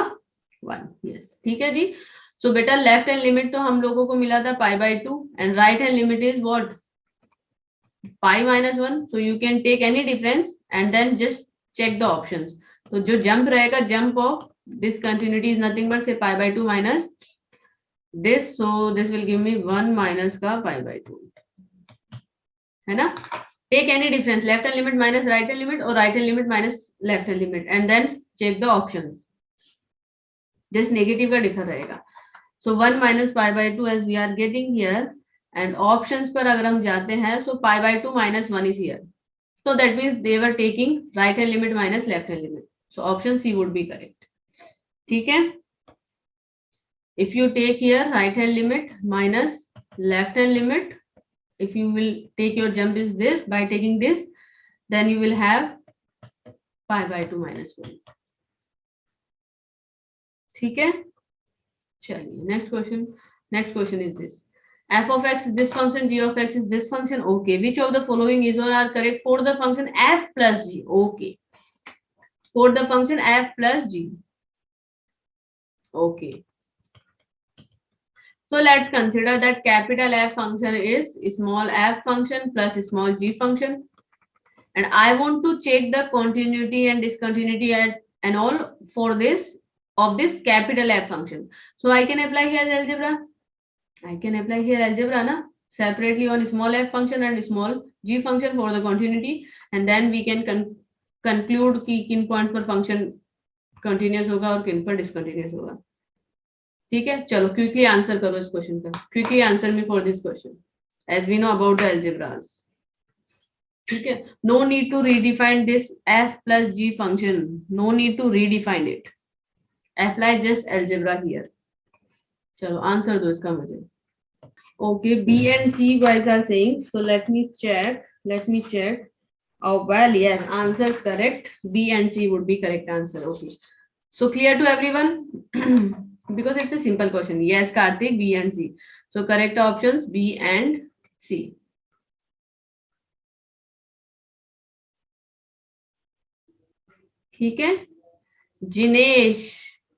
1. Yes, ठीक है जी. So बेटा left hand limit तो हम लोगों को मिला था pi by 2, and right hand limit is what? Pi minus 1. So you can take any difference and then just check the options. तो जो jump रहेगा, jump of this continuity is nothing but say pi by 2 minus this. So this will give me 1 minus का pi by 2. है ना? Take any difference, left hand limit minus right hand limit or right hand limit minus left hand limit, and then check the options. Just negative का differ रहेगा. So 1 minus pi by 2 as we are getting here, and options पर अगर हम जाते हैं, so pi by 2 minus 1 is here. So that means they were taking right hand limit minus left hand limit. So option C would be correct. ठीक है? If you take here right hand limit minus left hand limit, if you will take your jump is this, by taking this, then you will have pi by 2 minus 1. ठीक है? चलिए next question. Next question is this. F of x is this function, g of x is this function. Okay, which of the following is or are correct for the function f plus g? Okay, for the function f plus g. Okay, so let's consider that capital F function is small f function plus small g function, and I want to check the continuity and discontinuity and all for this of this capital F function. So I can apply here algebra. I can apply here algebra na separately on small f function and small g function for the continuity, and then we can conclude कि किन point पर function continuous होगा और किन पर discontinuous होगा. ठीक है, चलो क्विकली आंसर करो इस क्वेश्चन का. Quickly answer me for this question as we know about the algebras. ठीक है, no need to redefine this f plus g function. No need to redefine it. Apply just algebra here. चलो answer दो इसका मुझे. Okay, b and c guys are saying, so let me check. Oh well, yes, answer is correct. B and C would be correct answer. Okay, so clear to everyone? Because it's a simple question. Yes, Karthik, B and C. So correct options B and C. ठीक है. Jinesh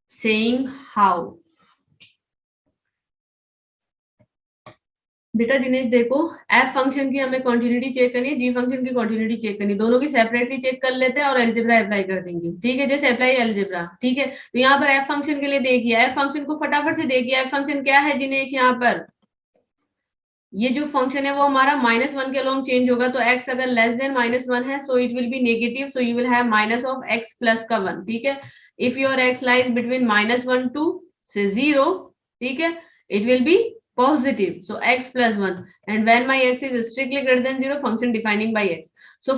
saying how. बेटा दिनेश देखो, F function की हमें continuity check करनी है, जी function की continuity check करनी है, दोनों की सेपरेटली चेक कर लेते हैं और अलजेब्रा अप्लाई कर देंगे। ठीक है, जैसे अप्लाई अलजेब्रा। ठीक है, तो यहाँ पर एफ फंक्शन के लिए देखिए, एफ फंक्शन को फटाफट से देखिए, एफ फंक्शन क्या है दिनेश, यहाँ पर ये जो फंक्शन है वो हमारा -1 के अलोंग चेंज होगा, तो x अगर लेस देन -1 है so it will be negative, so you will have minus of x plus का 1। ठीक है, if your x lies between -1 to से 0, ठीक है, it will be positive, so x plus 1, and when my x is strictly greater than 0, function defining by x. So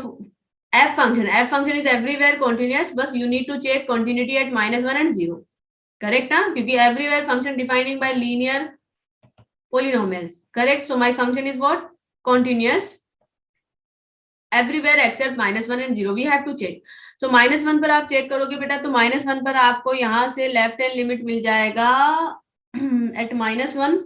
f function is everywhere continuous, but you need to check continuity at -1 and 0. Correct ना, क्योंकि everywhere function defining by linear polynomials. Correct. So my function is what? Continuous everywhere except -1 and 0. We have to check. So -1 पर आप check करोगे बेटा, तो -1 पर आपको यहाँ से लेफ्ट हैंड लिमिट मिल जाएगा at -1.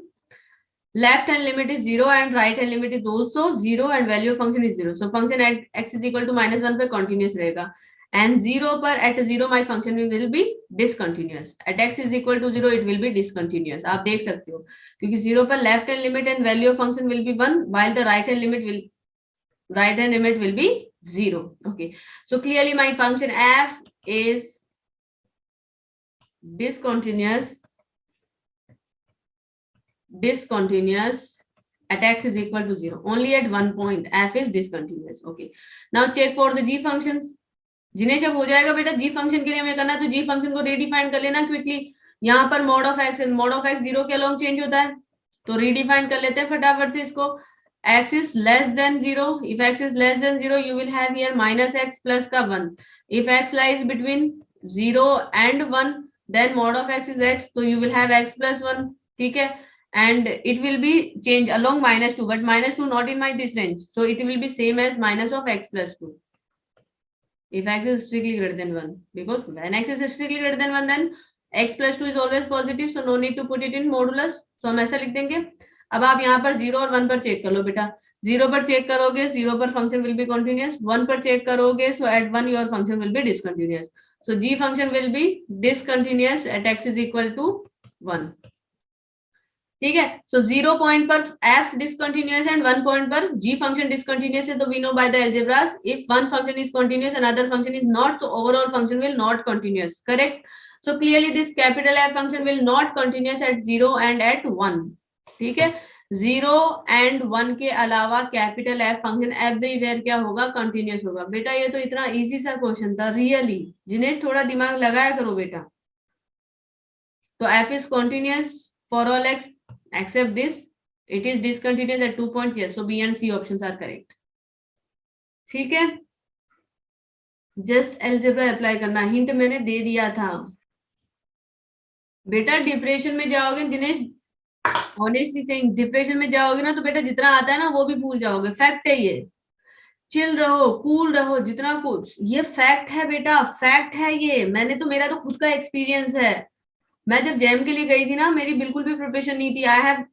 Left hand limit is 0 and right hand limit is also 0 and value of function is 0. So function at x is equal to -1 पर continuous रहेगा, and 0 पर at 0 my function will be discontinuous. At x is equal to 0 it will be discontinuous. आप देख सकते हो, क्योंकि 0 पर left hand limit and value of function will be 1 while the right hand limit will be 0. Okay, so clearly my function f is discontinuous at x is equal to 0. Only at one point f is discontinuous. Okay, now check for the g functions. Jinesh अब हो जाएगा बेटा, जी function के लिए हमें करना है, तो जी फंक्शन को रीडिफाइन कर लेना क्विकली। यहाँ पर mod of x 0 के अलोंग चेंज होता है, तो रीडिफाइन कर लेते हैं फटाफट से इसको। x is less than 0, if x is less than 0 you will have here -x plus का 1. If x lies between 0 and 1 then mod of x is x, so you will have x plus 1. ठीक है, and it will be change along -2, but -2 not in my this range, so it will be same as minus of x plus 2 if x is strictly greater than 1, because when x is strictly greater than 1 then x plus 2 is always positive, so no need to put it in modulus. So हम ऐसा लिख देंगे। अब आप यहाँ पर 0 और 1 पर चेक कर लो बेटा, 0 पर चेक करोगे 0 पर फंक्शन विल बी कंटिन्यूअस, 1 पर चेक करोगे so at 1 your function will be discontinuous, so g function will be discontinuous at x is equal to 1। ठीक है, सो 0 पॉइंट पर f डिसकंटिन्यूअस एंड 1 पॉइंट पर g फंक्शन डिसकंटिन्यूअस है, तो we know by the algebras if one function is continuous another function is not, तो overall function will not continuous. Correct, so clearly this capital f function will not continuous at 0 and at 1। ठीक है, 0 and 1 के अलावा capital f function everywhere क्या होगा, continuous होगा। बेटा ये तो इतना इजी सा क्वेश्चन था रियली, जिनेश थोड़ा दिमाग लगाया करो बेटा। तो f is continuous for all x except this, it is discontinuous at 2 points. Yes, so b and c options are correct. ठीक है, जस्ट अलजेब्रा अप्लाई करना, हिंट मैंने दे दिया था बेटा। डिप्रेशन में जाओगे दिनेश, ऑनेस्टली सेइंग डिप्रेशन में जाओगे ना तो बेटा जितना आता है ना वो भी भूल जाओगे, फैक्ट है ये। चिल रहो, कूल रहो, जितना कुछ, ये फैक्ट है बेटा, फैक्ट है ये। मैंने तो, मेरा तो खुद का एक्सपीरियंस है। मैं जब जैम के लिए गई थी ना, मेरी बिल्कुल भी प्रिपरेशन नहीं थी। I have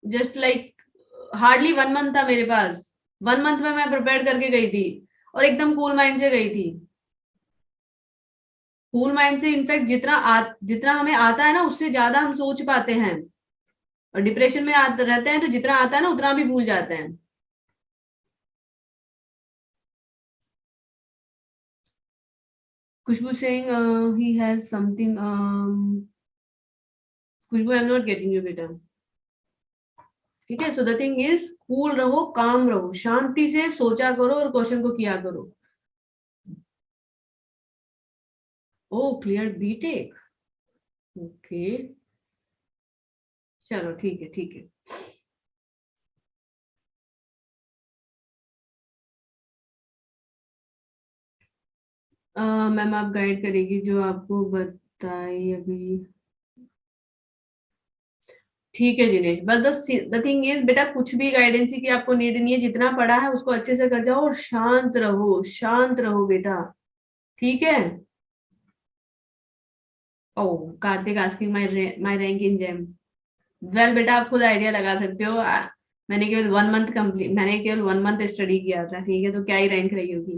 just like hardly 1 month था मेरे पास, 1 मंथ में मैं प्रिपेयर करके गई थी और एकदम कूल माइंड से गई थी। कूल माइंड से इनफैक्ट जितना हमें आता है ना उससे ज्यादा हम सोच पाते हैं, और डिप्रेशन में रहते हैं तो जितना आता है ना उतना भी भूल जाते हैं। Khushboo saying he has something, Khushboo I am not getting you बेटा। ठीक है, so the thing is cool रहो, काम रहो, शांति से सोचा करो और क्वेश्चन को किया करो। ओ क्लियर बीटेक, ओके चलो ठीक है ठीक है। मैम आप गाइड करेगी जो आपको बताई अभी। ठीक है दिनेश, बस द थिंग इज बेटा कुछ भी गाइडेंस की आपको नीड नहीं है, जितना पढ़ा है उसको अच्छे से कर जाओ और शांत रहो बेटा। ठीक है। Oh Kartik asking my rank in जेम। वेल बेटा आप खुद आइडिया लगा सकते हो। मैंने केवल 1 मंथ स्टडी किया था, ठीक है, तो क्या ही रैंक रही होगी।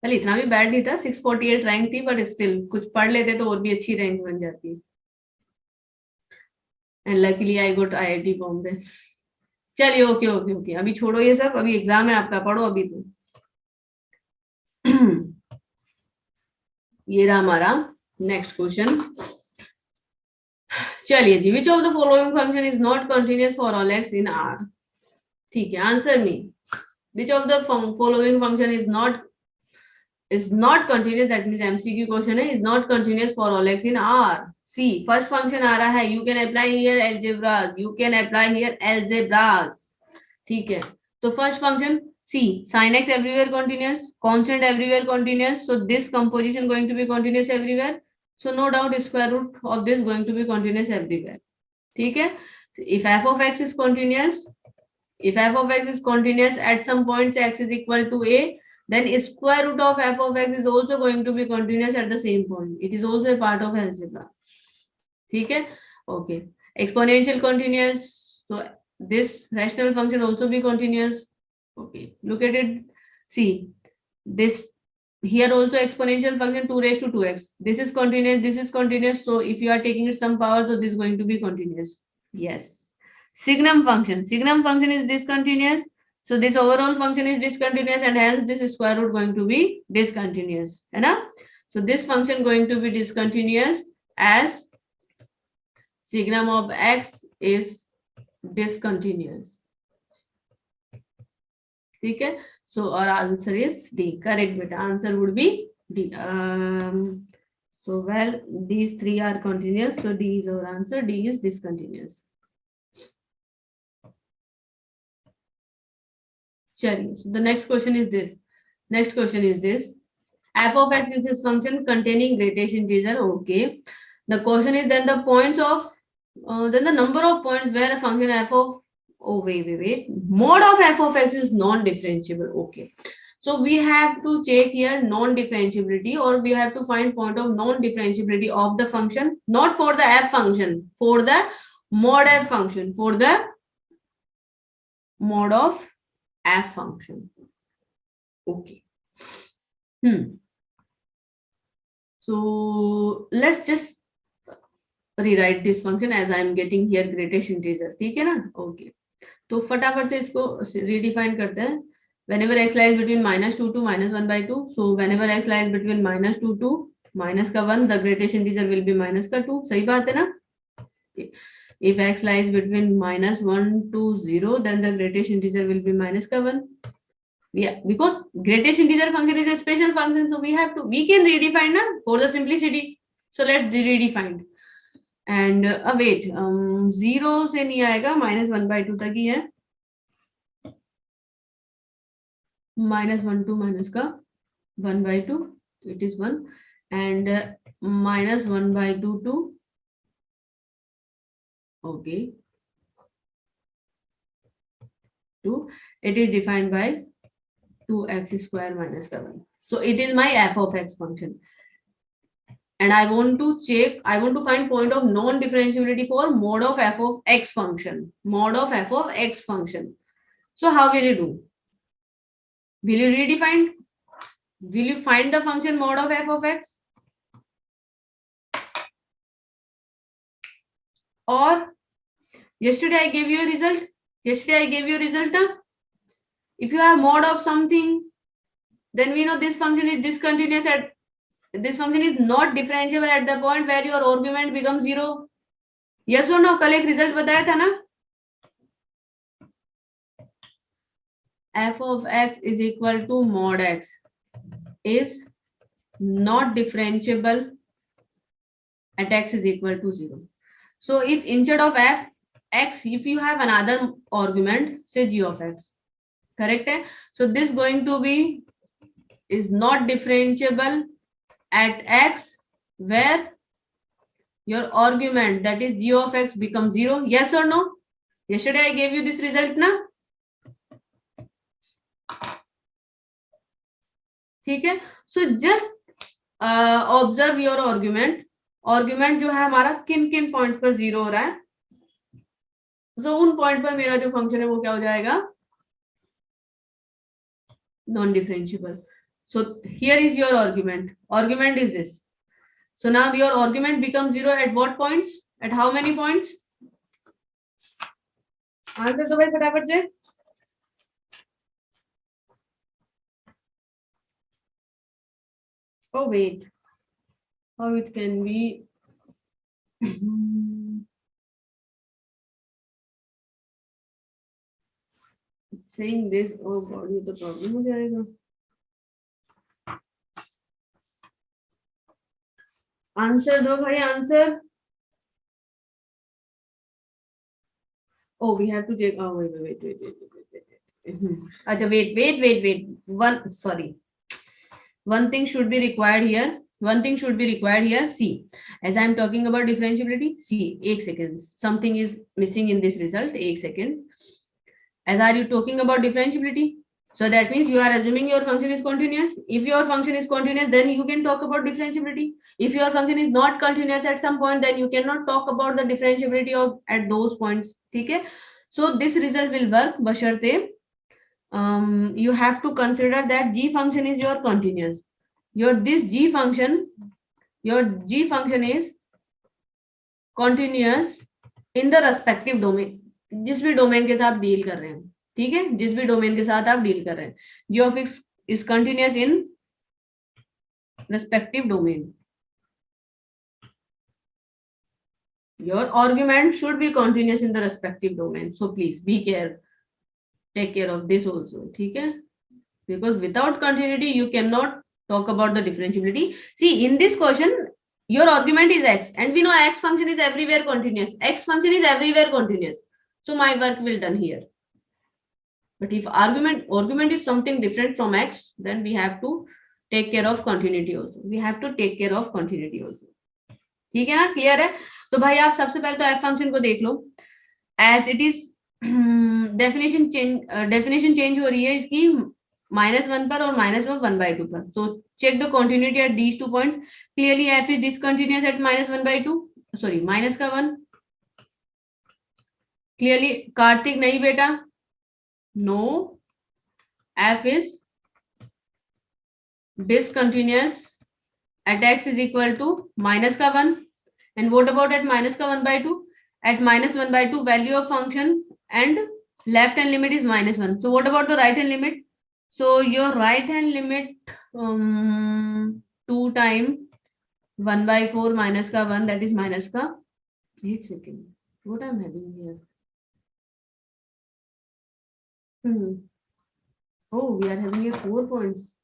पहले इतना भी बैड नहीं था, 648 रैंक थी, बट स्टिल कुछ पढ़ लेते तो और भी अच्छी रैंक बन जाती। And luckily I got IIT Bombay. चलिए ओके ओके ओके, अभी छोड़ो ये सब, अभी एग्जाम है आपका, पढ़ो अभी तो। ये रहा हमारा नेक्स्ट क्वेश्चन। चलिए जी, which of the following function is not continuous for all x in R. ठीक है, answer me, which of the following function is not continuous, that means MCQ question है, is not continuous for all x in R. See, first function आ रहा है, you can apply here algebras, you can apply here algebras. ठीक है, तो first function see, sin x everywhere continuous, constant everywhere continuous, so this composition going to be continuous everywhere, so no doubt square root of this going to be continuous everywhere. ठीक है, if f of x is continuous, if f of x is continuous at some points x is equal to a, then square root of f of x is also going to be continuous at the same point. It is also a part of algebra. ठीक है, okay. Exponential continuous, so this rational function also be continuous. Okay, look at it. See, this here also exponential function 2 raised to 2x. This is continuous, this is continuous. So if you are taking it some power, so this is going to be continuous. Yes. Signum function is discontinuous. So this overall function is discontinuous and hence this square root going to be discontinuous. है ना? So this function going to be discontinuous as signum of x is discontinuous. ठीक है, so our answer is D. Correct beta, answer would be D. So well, these three are continuous, so D is our answer. D is discontinuous. चलिए, so the next question is this. Next question is this. F of x is this function containing greatest integer. Okay. The question is then the points of then the number of points where a function f of wait. Mod of f of x is non-differentiable. Okay. So we have to check here non-differentiability, or we have to find point of non-differentiability of the function, not for the f function, for the mod f function, for the mod of f function. Okay. So let's just rewrite this function as I am getting here greatest integer. ठीक है ना? Okay. तो फटाफट से इसको redefine करते हैं. Whenever x lies between -2 to -1/2, so whenever x lies between -2 to minus का 1, the greatest integer will be minus का 2. सही बात है ना? If x lies between -1 to 0, then the greatest integer will be minus का 1. Yeah, because greatest integer function is a special function, so we can redefine na for the simplicity. So let's redefine. And wait, 0 से नहीं आएगा, -1/2 तक ही है. -1 to minus का 1/2, it is 1, and -1/2 to okay 2. It is defined by 2x square minus 1. So it is my f of x function. And I want to check, I want to find point of non-differentiability for mod of f of x function. Mod of f of x function. So how will you do? Will you redefine? Will you find the function mod of f of x? Or yesterday I gave you a result. Yesterday I gave you a result. If you have mod of something, then we know this function is discontinuous at, this function is not differentiable at the point where your argument becomes 0. Yes or no? कल एक result बताया था ना? F of x is equal to mod x is not differentiable at x is equal to 0. So if instead of f x, if you have another argument, say g of x, correct hai? So this going to be is not differentiable at x where your argument, that is g of x, becomes 0. Yes or no? Yesterday I gave you this result na? ठीक है, so just observe your argument. Argument जो है हमारा किन किन points पर 0 हो रहा है, so उन पॉइंट पर मेरा जो फंक्शन है वो क्या हो जाएगा? Non differentiable. So here is your argument. Argument is this. So now your argument becomes 0 at what points? At how many points? Answer तो भाई फटाफट से। Oh wait, how it can be? Saying this, oh god, ये तो problem हो जाएगा। Answer दो भाई, answer. Oh, we have to check. Oh, wait. अच्छा, wait. One, sorry. One thing should be required here. One thing should be required here. See, as I am talking about differentiability, see, 1 second. Something is missing in this result. 1 second. As are you talking about differentiability? So that means you are assuming your function is continuous. If your function is continuous, then you can talk about differentiability. If your function is not continuous at some point, then you cannot talk about the differentiability of at those points. Okay. So this result will work. Basharte, you have to consider that g function is your continuous. Your g function is continuous in the respective domain. जिस भी domain के साथ deal कर रहे हैं, ठीक है, जिस भी डोमेन के साथ आप डील कर रहे हैं, g of x is continuous in respective domain. Your argument should be continuous in the respective domain, so please be care, take care of this also, ठीक है, because without continuity you cannot talk about the differentiability. See, in this question your argument is x and we know x function is everywhere continuous. X function is everywhere continuous, so my work will done here. But if argument is something different from x, then we have to take care of continuity also. We have to take care of continuity also. ठीक है ना, clear है? तो भाई आप सबसे पहले तो f फंक्शन को देख लो, as it is definition change हो रही है इसकी -1 पर और -1/2 पर. So check the continuity at these 2 points. Clearly f is discontinuous at -1/2. Sorry, minus का 1. Clearly कार्तिक नहीं बेटा, no, f is discontinuous at x is equal to minus का 1. And what about at minus का 1/2? At -1/2 value of function and left hand limit is -1. So what about the right hand limit? So your right hand limit 2 times 1/4 minus का 1, that is minus का, 1 second, what I'm having here? Oh, we are having here 4 points.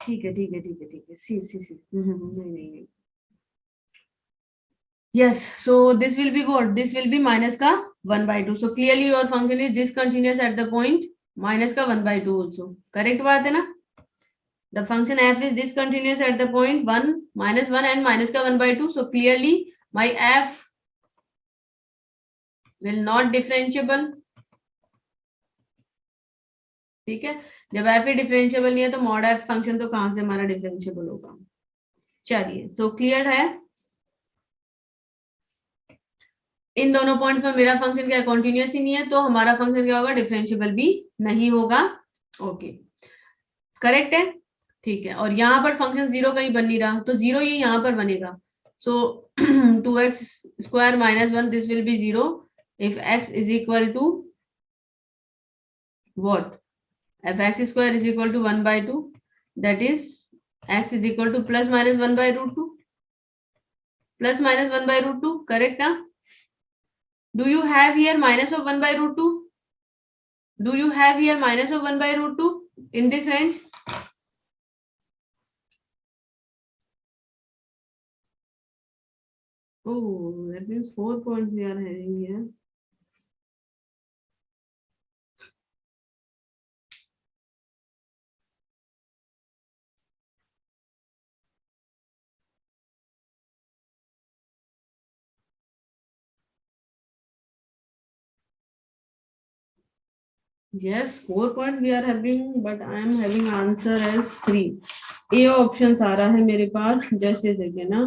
ठीक है, सी नहीं. Yes, so this will be what? This will be minus का 1/2. So clearly your function is discontinuous at the point minus का 1/2 also. Correct बात है ना? The function f is discontinuous at the point 1, -1 and minus का 1/2. So clearly my f will not differentiable. ठीक है, जब f ही differentiable नहीं है तो मॉड f फंक्शन तो कहां से हमारा डिफरेंशिएबल होगा? चलिए, so clear है? इन दोनों पॉइंट पर मेरा फंक्शन क्या कॉन्टिन्यूस ही नहीं है, तो हमारा फंक्शन क्या होगा? डिफरेंशिएबल भी नहीं होगा. ओके, करेक्ट है, ठीक है. और यहाँ पर फंक्शन 0 कहीं बन नहीं रहा, तो 0 ये यहाँ पर बनेगा. सो 2x² - 1 this will be 0 if x is equal to what? If x² is equal to 1/2, that is x is equal to plus minus 1/√2, plus minus 1/√2, correct ना? Do you have here minus of 1/√2? Do you have here minus of 1/√2 in this range? Oh, that means 4 points we are having here. Yes, 4 points we are having, but I am having answer as 3. A option आ रहा है मेरे पास, just a second ना.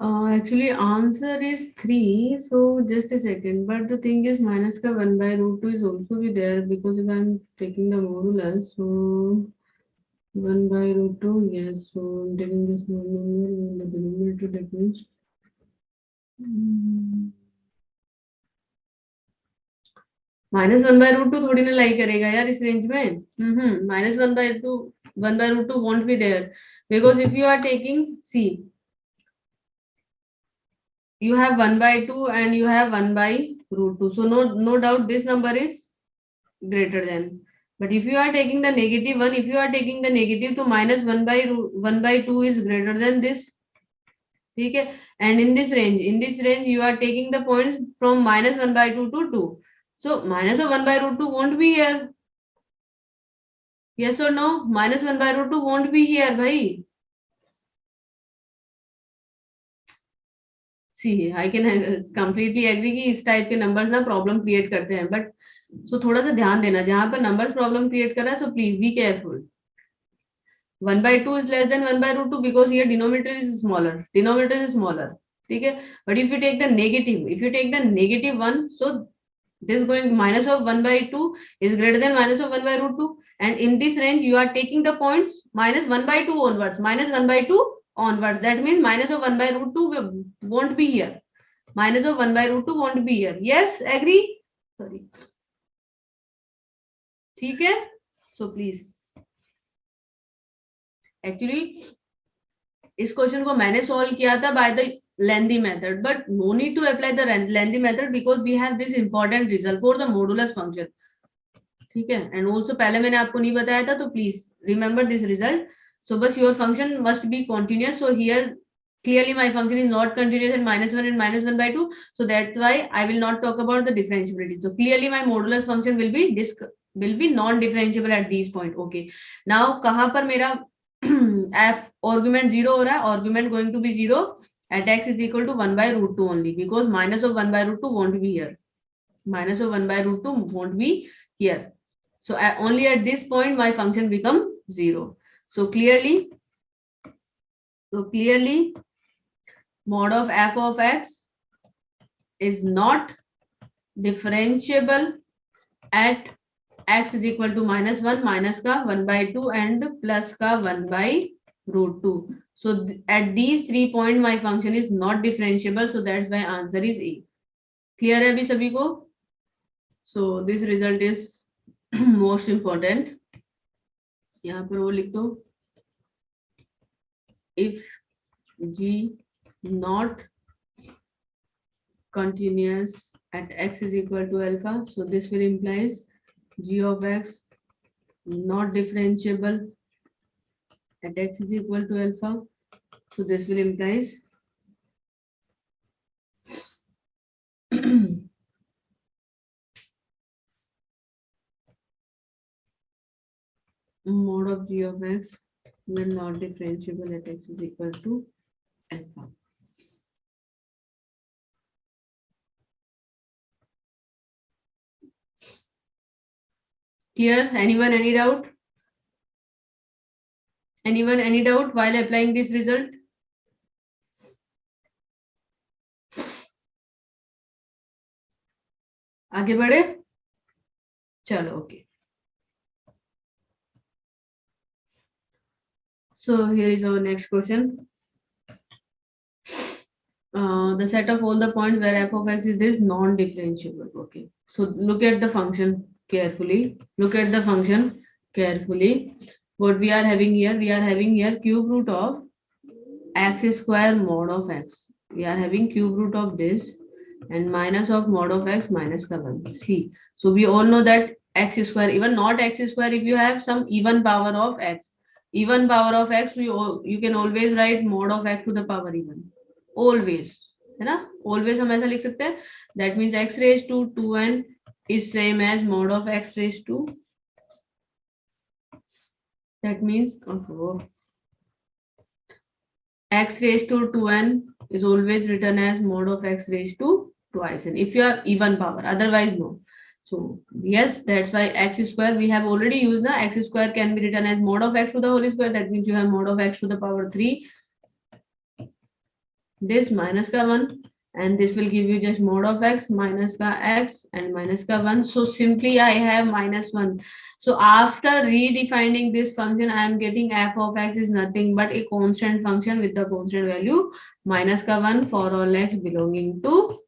Actually, answer is 3. So just a second. But the thing is, minus ka 1 by root 2 is also be there, because if I'm taking the modulus, so 1 by root 2, yes. So I'm taking this number in the denominator, that means minus 1 by root 2 थोड़ी ना लाई करेगा यार इस range में. Minus 1 by 1 by root 2 won't be there, because if you are taking, see, you have 1 by 2 and you have 1 by root 2. So no doubt this number is greater than. But if you are taking the negative one, if you are taking the negative to minus 1 by 2 is greater than this. Okay. And in this range, you are taking the points from minus 1 by 2 to 2. So minus of 1 by root 2 won't be here. Yes or no? Minus 1 by root 2 won't be here, bhai. See, I can completely agree कि इस type के numbers ना problem create करते हैं, but so थोड़ा सा ध्यान देना, जहां पर नंबर्स प्रॉब्लम क्रिएट कर रहा है, so please be careful. 1 by 2 is less than 1 by root 2 because here denominator is smaller. Denominator is smaller. Okay? But if you take the negative one, so this going minus of 1 by 2 is greater than minus of 1 by root 2. And in this range, you are taking the points minus 1 by 2 onwards. Minus 1 by 2 onwards. That means minus of 1 by root 2 won't be here. Minus of 1 by root 2 won't be here. Yes, agree? Sorry. ठीक है? So please. Actually, इस question को मैंने solve किया था by the lengthy method, but no need to apply the lengthy method because we have this important result for the modulus function. ठीक है. And also पहले मैंने आपको नहीं बताया था, तो प्लीज रिमेंबर दिस रिजल्ट. सो बस your function must be continuous. So here clearly my function is not continuous at minus 1 and minus 1 by 2, so that's why I will not talk about the differentiability. So clearly my modulus function will be non differentiable at these point. Okay, now कहां पर मेरा f argument 0 हो रहा है, argument going to be 0 at x is equal to 1 by root 2 only, because minus of 1 by root 2 won't be here. Minus of 1 by root 2 won't be here. So only at this point my function become 0. So clearly mod of f of x is not differentiable at x is equal to minus 1, minus का 1 by 2 and plus का 1 by root 2. So at these 3 points my function is not differentiable, so that's why answer is A. Clear है अभी सभी को? So this result is most important. यहाँ पर वो लिख दो, if g not continuous at x is equal to alpha, so this will implies g of x not differentiable at x is equal to alpha, so this will implies mod of g of x will not differentiable at x is equal to alpha. Clear? Anyone any doubt? Anyone any doubt while applying this result? आगे बढ़े? चलो, okay. So here is our next question. The set of all the points where f of x is this non-differentiable. Okay. So look at the function carefully. Look at the function carefully. What we are having here? We are having here cube root of x square mod of x. We are having cube root of this and minus of mod of x minus ka 1. See. So we all know that x square, even not x square, if you have some even power of x, you can always write mod of x to the power even. Always, है ना? Always हम ऐसा लिख सकते हैं. That means x raised to 2n is same as mod of x raised to. That means x raised to 2n is always written as mod of x raised to twice n if you are even power. Otherwise, no. So yes, that's why x square we have already used. Now x square can be written as mod of x to the whole square. That means you have mod of x to the power 3 this minus का 1 and this will give you just mod of x minus ka x and minus ka 1. So simply I have minus 1. So after redefining this function, I am getting f of x is nothing but a constant function with the constant value minus ka 1 for all x belonging to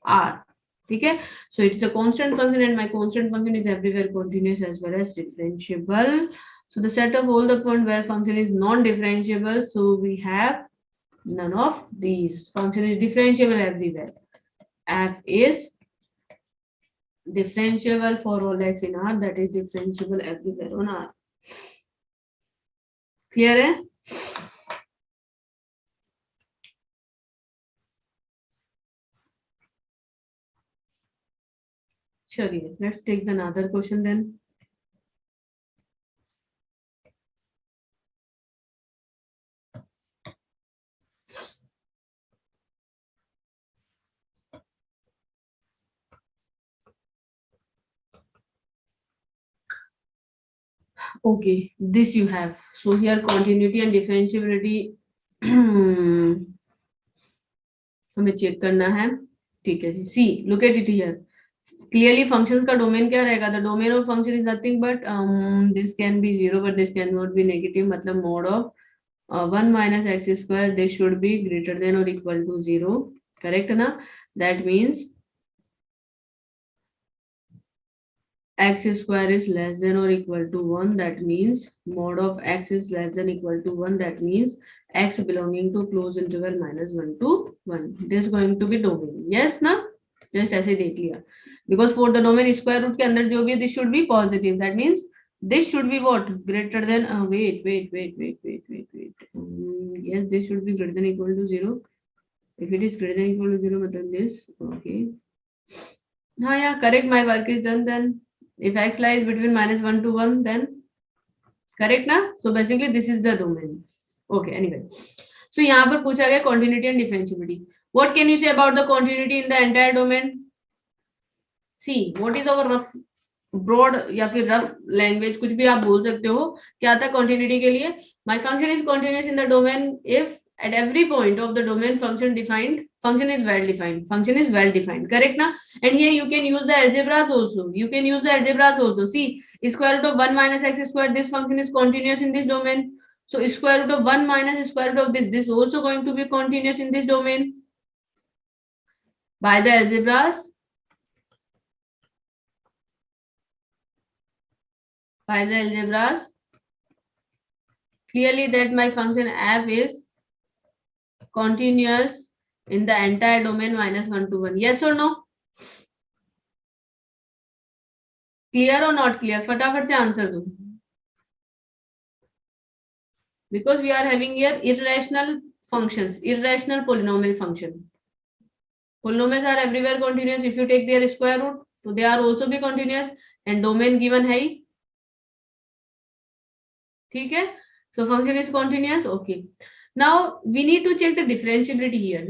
R. Okay, so it's a constant function and my constant function is everywhere continuous as well as differentiable. So the set of all the point where function is non-differentiable, so we have none of these. Function is differentiable everywhere. F is differentiable for all x in R, that is differentiable everywhere on R. Clear है? चलिए, let's take the another question then. Okay, this you have. So here continuity and differentiability हमें check करना है. ठीक है जी. See, look at it here. Clearly functions का domain क्या रहेगा? The domain of function is nothing but this can be 0 but this cannot be negative. मतलब mod of 1 minus x square, this should be greater than or equal to 0. Correct na? That means x square is less than or equal to 1. That means mod of x is less than equal to 1. That means x belonging to closed interval minus 1 to 1. This is going to be domain. Yes na? Just ऐसे देख लिया. Because for the domain square root के अंदर जो भी this should be positive. That means this should be what? Greater than wait. Yes, this should be greater than equal to 0. If it is greater than equal to 0, मतलब this. Okay. हाँ, yeah, correct. My work is done then. If x lies between minus 1 to 1, then correct ना? So basically this is the domain. Okay, anyway. So यहाँ पर पूछा गया continuity and differentiability. What can you say about the continuity in the entire domain? See, what is our rough, broad या फिर rough language, कुछ भी आप बोल सकते हो. क्या था continuity के लिए? My function is continuous in the domain if at every point of the domain function defined, function is well defined. Correct na? And here you can use the algebras also. See, square root of 1 minus x squared, this function is continuous in this domain. So square root of 1 minus square root of this is also going to be continuous in this domain. By the algebras, clearly that my function f is continuous in the entire domain minus 1 to 1. Yes or no? Clear or not clear? फटाफट से answer दो. Because we are having here irrational functions, irrational polynomial function. Polynomials are everywhere continuous. If you take their square root, so they are also be continuous and domain given है. ठीक है? So function is continuous. Okay. Now we need to check the differentiability here.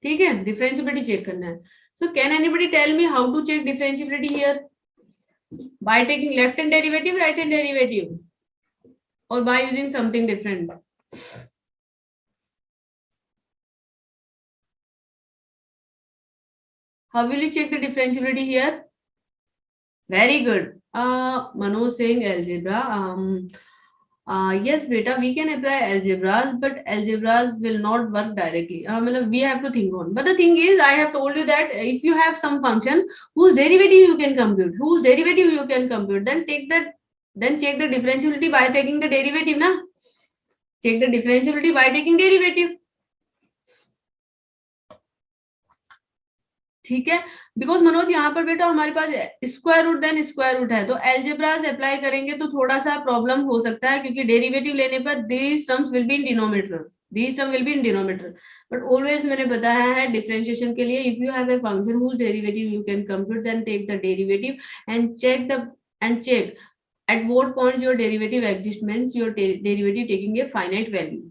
ठीक है? Differentiability check करना है. So can anybody tell me how to check differentiability here? By taking left hand derivative, right hand derivative, or by using something different? How will you check the differentiability here? Very good. Manoj saying algebra. Yes, beta, we can apply algebras, but algebras will not work directly. We have to think on. But the thing is, I have told you that if you have some function whose derivative you can compute, then check the differentiability by taking the derivative, na? Check the differentiability by taking derivative. ठीक है, because Manoj यहाँ पर बेटा हमारे पास square root then square root है, तो एल्जेब्रास apply करेंगे तो थोड़ा सा प्रॉब्लम हो सकता है, क्योंकि डेरिवेटिव लेने पर these terms will be in denominator, but always मैंने बताया है डिफरेंशिएशन के लिए, if you have a function whose derivative you can compute, then take the derivative and check at what point your derivative exists, means your derivative taking a finite value.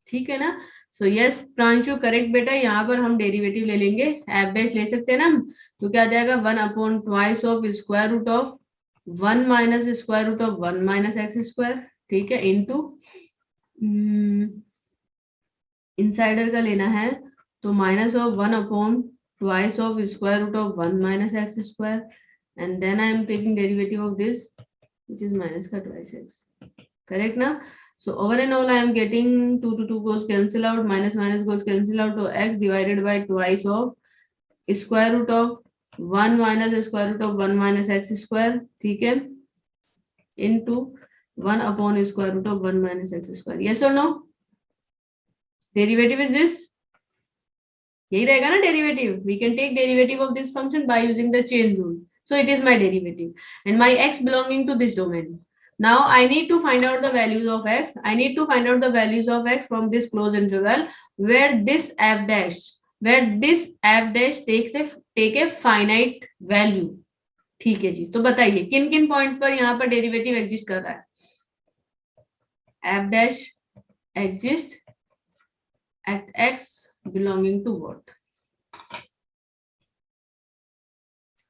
ठीक है ना? So yes Pranshu correct बेटा, यहाँ पर हम derivative ले लेंगे, F dash ले सकते हैं ना हम, तो क्या आ जाएगा 1/2 of square root of 1 minus square root of 1 minus x square, ठीक है, इनटू इनसाइडर का लेना है तो minus of 1 upon twice of square root of 1 minus x square, and then I am taking derivative of this which is minus का twice x. Correct ना? So over and all I am getting 2 to 2 goes cancel out, minus minus goes cancel out, so x divided by twice of square root of 1 minus square root of 1 minus x square, ठीक है, into 1 upon square root of 1 minus x square. Yes or no? Derivative is this. यही रहेगा ना derivative. We can take derivative of this function by using the chain rule. So it is my derivative and my x belonging to this domain. Now I need to find out the values of x. I need to find out the values of x from this closed interval where this f dash take a finite value. ठीक है जी. तो बताइए किन किन points पर यहाँ पर derivative exist कर रहा है. f dash exist at x belonging to what?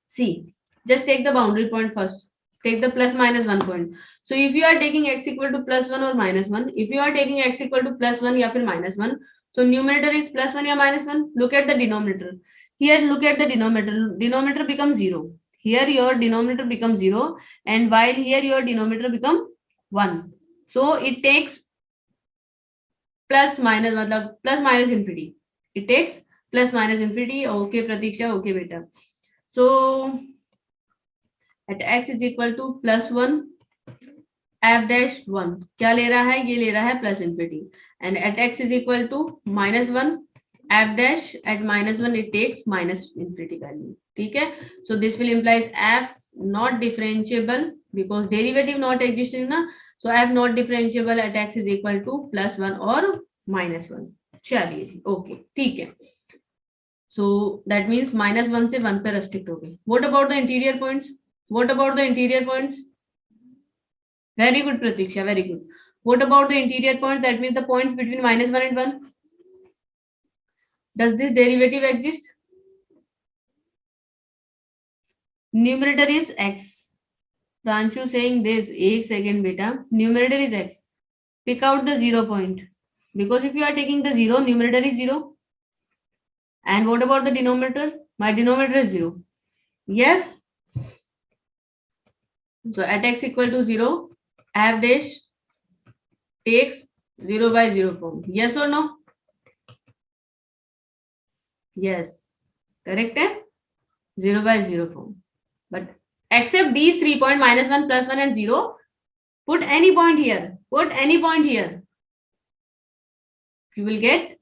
See, just take the boundary point first. Take the plus minus 1 point. So if you are taking x equal to plus 1 or minus 1, if you are taking x equal to plus 1 या फिर minus 1, so numerator is plus 1 या minus 1. Look at the denominator. Here look at the denominator. Denominator becomes 0. Here your denominator becomes 0, and while here your denominator become 1. So it takes plus minus मतलब plus minus infinity. It takes plus minus infinity. Okay Pratiksha, okay beta. So at x is equal to plus 1, f dash 1 क्या ले रहा है, ये ले रहा है plus infinity, and at x is equal to minus 1, f dash at minus 1 it takes minus infinity value. ठीक है. So this will implies f not differentiable because derivative not existing ना. So f not differentiable at x is equal to plus 1 or minus 1. चलिए जी. Okay, ठीक है. So that means minus 1 से 1 पे restrict हो गए. What about the interior points? What about the interior points? Very good, Pratiksha. Very good. What about the interior points? That means the points between minus 1 and 1. Does this derivative exist? Numerator is x. Pranshu saying this. एक second, beta. Numerator is x. Pick out the 0 point. Because if you are taking the 0, numerator is 0. And what about the denominator? My denominator is 0. Yes. So at x equal to 0, f dash takes 0 by 0 form. Yes or no? Yes. Correct है? 0 by 0 form. But except these 3 points, minus 1, plus 1 and 0, put any point here. Put any point here. You will get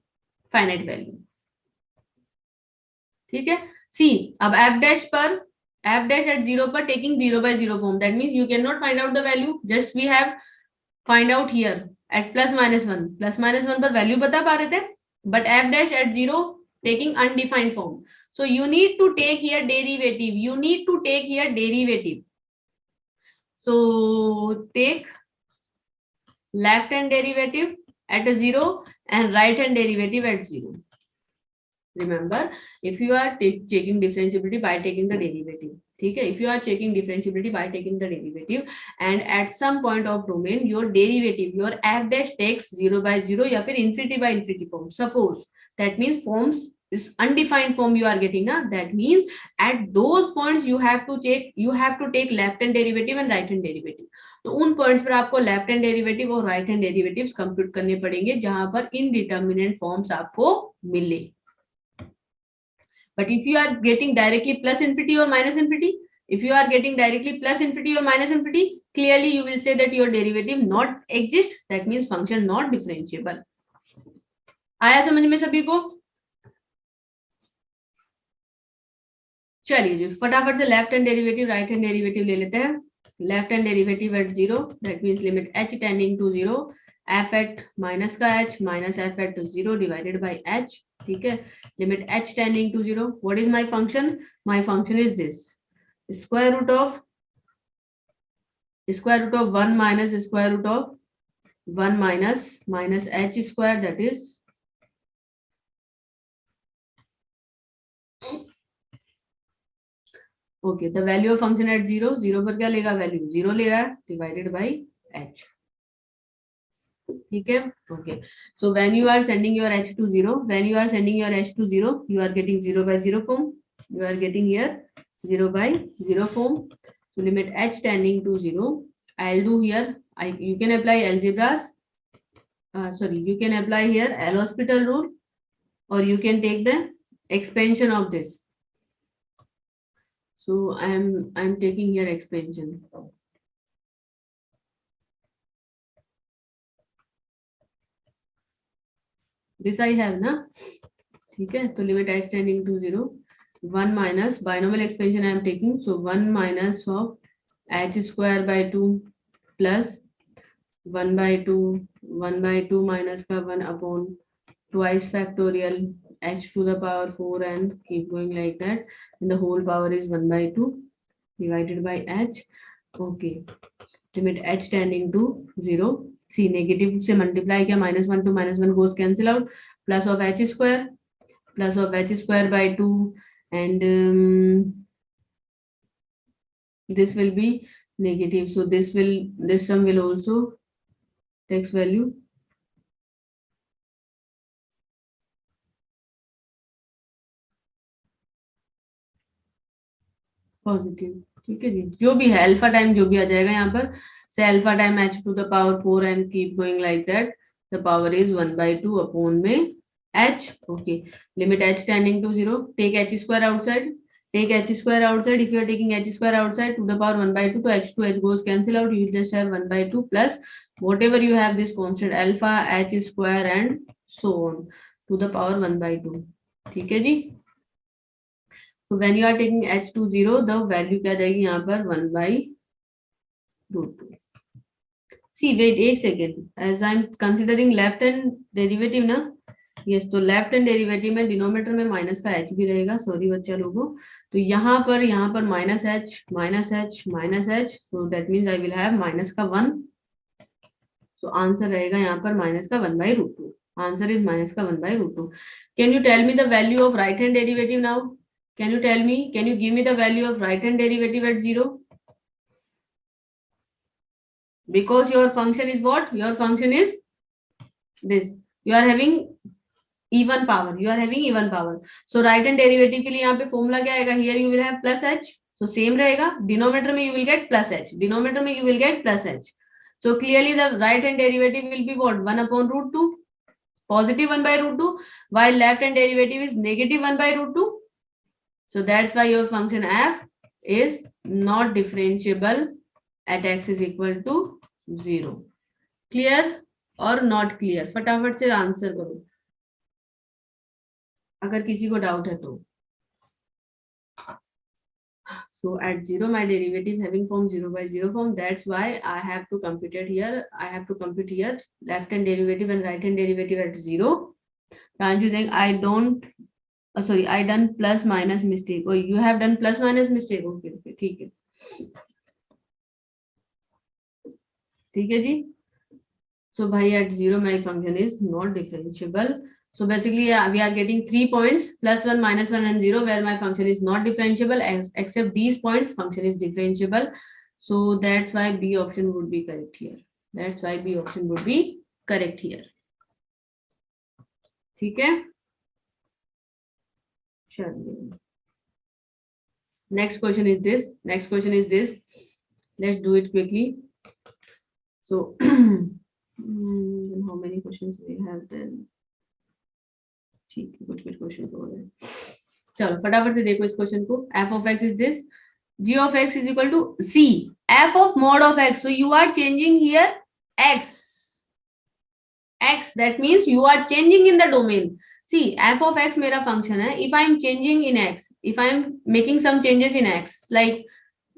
finite value. ठीक है. See, अब f dash at 0 पर taking 0 by 0 form. That means you cannot find out the value. Just we have find out here at plus minus 1. Plus minus 1 पर value बता पा रहे थे. But f dash at 0 taking undefined form. So you need to take here derivative. You need to take here derivative. So take left hand derivative at a 0 and right hand derivative at 0. Remember, if you are checking differentiability by taking the derivative, ठीक है, if you are checking differentiability by taking the derivative and at some point of domain your derivative, your f dash takes 0 by 0 या फिर infinity by infinity form. Suppose that means forms is undefined form you are getting ना. That means at those points you have to take left hand derivative and right hand derivative. तो उन points पर आपको left hand derivative और right hand derivatives compute करने पड़ेंगे जहां पर इनडिटरमिनेट फॉर्म्स आपको मिले. But if you are getting directly plus infinity or minus infinity, if you are getting directly plus infinity or minus infinity, clearly you will say that your derivative not exist. That means function not differentiable. आया समझ में सभी को? चलिए जी फटाफट से left hand derivative right hand derivative ले लेते हैं. Left hand derivative at 0, that means limit h tending to 0, f at minus का h minus f at 0 divided by h. ठीक है. Limit h tending to 0. What is my function? My function is this square root of 1 minus square root of 1 minus h square, that is okay. The value of function at 0 पर क्या लेगा value 0 ले रहा है divided by h. ठीक है, okay. So when you are sending your h to 0, when you are sending your h to 0, you are getting 0 by 0 form. You are getting here 0 by 0 form. So limit h tending to 0. I'll do here. You can apply algebras. Sorry, you can apply here L'Hospital rule, or you can take the expansion of this. So I'm taking here expansion. This I have ना, ठीक है. तो limit h tending to 0, 1 minus binomial expansion I am taking, so 1 minus of h square by 2 plus 1 by 2, 1 by 2 minus का 1 upon twice factorial h to the power 4 and keep going like that, and the whole power is 1 by 2 divided by h. Okay, limit h tending to 0. See, negative से multiply किया, -1 to -1 goes cancel out, plus of h square by 2, and this will be negative, so this term will also takes value positive. ठीक है जी, जो भी है alpha time जो भी आ जाएगा यहाँ पर, से alpha time h to the power 4 and keep going like that, the power is 1 by 2 upon में h. Okay, limit h tending to 0, take h square outside, take h square outside. If you are taking h square outside to the power 1 by 2, so h to h goes cancel out, you will just have 1 by 2 plus whatever you have this constant alpha h square and so on to the power 1 by 2. ठीक है जी. So when you are taking h to 0, the value क्या जाएगी यहाँ पर 1 by root 2. See, wait 8 second. As I'm considering left hand derivative ना, yes, तो left hand derivative में denominator में माइनस का h भी रहेगा. सॉरी बच्चा लोगों, तो यहाँ पर minus H minus H minus H, so that means I will have minus का 1. सो आंसर रहेगा यहाँ पर माइनस का 1 by root 2. Answer is minus का 1 by root 2. Can you tell me the value of right hand derivative now? Can you tell me, can you give me the value of right hand derivative at 0? Because your function is what? Your function is this. You are having even power. You are having even power. So right hand derivative के लिए यहाँ पे formula क्या आएगा? Here you will have plus h. So same रहेगा. Denominator में you will get plus h. Denominator में you will get plus h. So clearly the right hand derivative will be what? 1 upon root 2. Positive 1 by root 2. While left hand derivative is negative 1 by root 2. So that's why your function f is not differentiable at x is equal to 0. Clear or not clear? फटाफट से answer करो अगर किसी को doubt है तो. So at 0 my derivative having form 0 by 0 form, that's why I have to compute it here. I have to compute here left hand derivative and right hand derivative at 0. Can't you think I don't sorry, I done plus minus mistake. Oh, you have done plus minus mistake. Okay, okay, ठीक है, ठीक है जी. So भाई at 0 my function is not differentiable. So basically we are getting 3 points, plus 1, minus 1 and 0, where my function is not differentiable, except these points function is differentiable. So that's why B option would be correct here. That's why B option would be correct here. ठीक है. Next question is this. Next question is this. Let's do it quickly. So how many questions we have then? ठीक है, कुछ question हो गए. चलो फटाफट से देखो इस क्वेश्चन को. f of x is this. g of x is equal to c f of mod of x. So you are changing here x. That means you are changing in the domain. See, f of x मेरा function है. If I am changing in x, if I am making some changes in x, like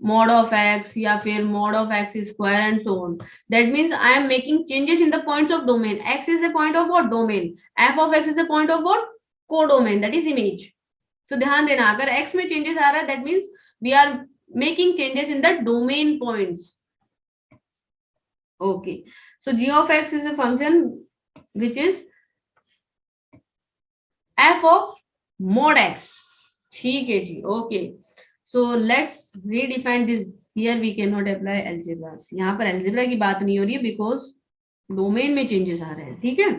mod of x या फिर mod of x square and so on, that means I am making changes in the points of domain. X is the point of what? Domain. F of x is the point of what? Codomain, that is image. So ध्यान देना, अगर x में changes आ रहा है, that means we are making changes in the domain points. Okay, so g of x is a function which is f of mod x. ठीक है जी. Okay, so let's redefine this. Here we cannot apply algebras. यहाँ पर algebra की बात नहीं हो रही है because डोमेन में चेंजेस आ रहे हैं, ठीक है।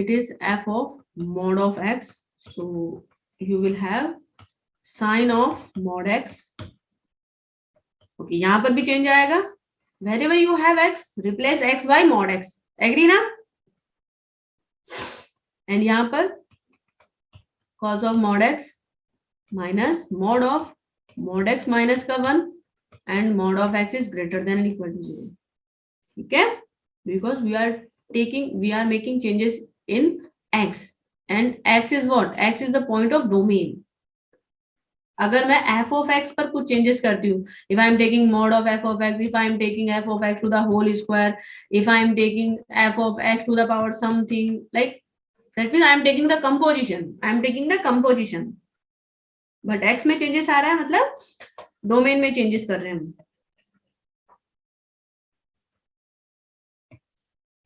It is f of mod of x, so you will have sin of mod x. Okay, यहाँ पर भी चेंज आएगा, wherever you have x replace x by mod x, agree ना। एंड यहाँ पर cos of mod x minus mod of mod x minus का 1 and mod of x is greater than or equal to 0, ठीक है, because we are making changes in x and x is what, x is the point of domain. अगर मैं f of x पर कुछ changes करती हूँ, if I am taking mod of f of x, if I am taking f of x to the whole square, if I am taking f of x to the power something, like that means I am taking the composition, but x में changes आ रहा है, मतलब domain में changes कर रहे हैं हम,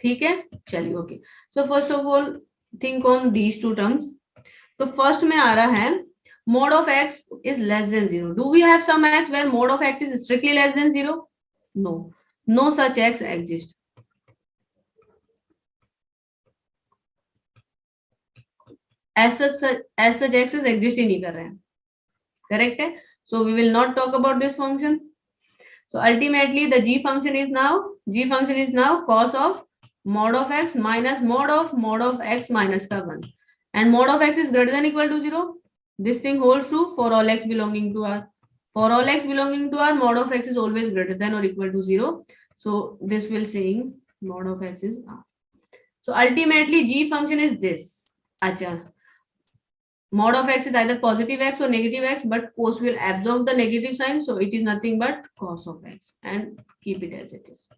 ठीक है। चलिए, okay, so first of all think on these two terms. तो फर्स्ट में आ रहा है mod of x is less than 0. Do we have some x where mod of x is strictly less than 0? No, no such x exists. As such x's exist ही नहीं कर रहे हैं, correct है। So we will not talk about this function. So ultimately the g function is now cos of mod of x minus mod of x minus का 1, and mod of x is greater than equal to 0. This thing holds true for all x belonging to R. For all x belonging to R, mod of x is always greater than or equal to 0. So this will saying mod of x is R. So ultimately g function is this. Acha. Mod of x is either positive x or negative x, but cos will absorb the negative sign, so it is nothing but cos of x, and keep it as it is.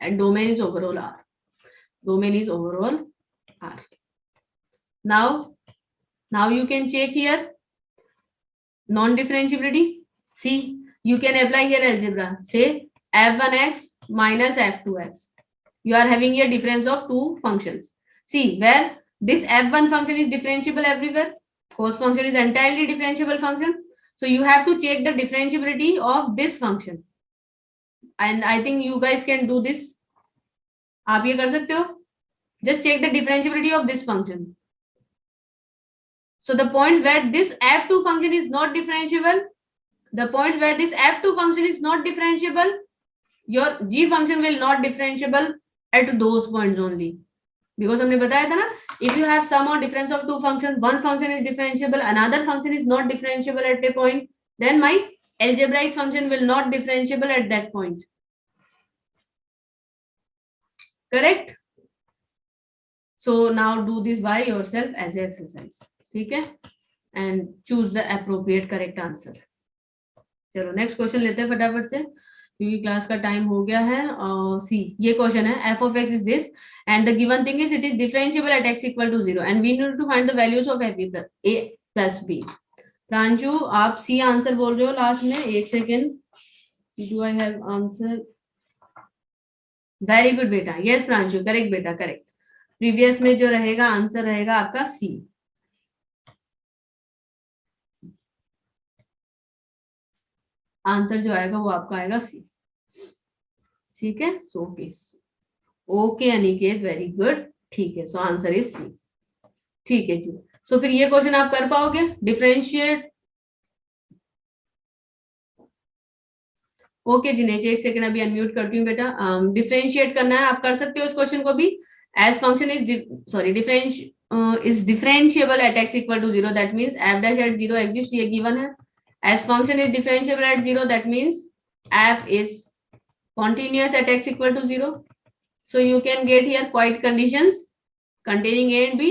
And domain is overall R. Domain is overall R. Now you can check here non-differentiability. See, you can apply here algebra. Say f1x minus f2x. You are having a difference of two functions. See, where this f1 function is differentiable everywhere. Cos function is entirely differentiable function. So you have to check the differentiability of this function. And I think you guys can do this. आप ये कर सकते हो. Just check the differentiability of this function. So the points where this f2 function is not differentiable, your g function will not differentiable at those points only. Because हमने बताया था ना, if you have sum or difference of two functions, one function is differentiable, another function is not differentiable at a point, then my algebraic function will not differentiable at that point. Correct? So now do this by yourself as an exercise. ठीक है? And choose the appropriate correct answer. चलो next question लेते हैं फटाफट से, क्योंकि class का time हो गया है। सी ये क्वेश्चन है, f of x is this and the given thing is it is differentiable at x equal to 0 and we need to find the values of a plus b. Pranshu आप C answer बोल रहे हो last में, एक second, do I have answer? Very good बेटा, yes Pranshu, correct बेटा, correct. Previous में जो रहेगा आंसर रहेगा आपका सी। आंसर जो आएगा वो आपका आएगा सी, ठीक है। So okay Aniket, very good, ठीक है। सो आंसर इज सी, ठीक है जी। सो फिर ये क्वेश्चन आप कर पाओगे डिफरेंशिएट? ओके जिनेश, एक सेकंड अभी अनम्यूट करती हूँ बेटा। डिफरेंशिएट करना है, आप कर सकते हो इस क्वेश्चन को भी। एज फंक्शन इज सॉरी डिफरेंश is differentiable at x equal to 0, that means f dash at 0 exist, ये गिवन है। As function is differentiable at 0, that means f is continuous at x equal to 0. So you can get here quite conditions containing a and b.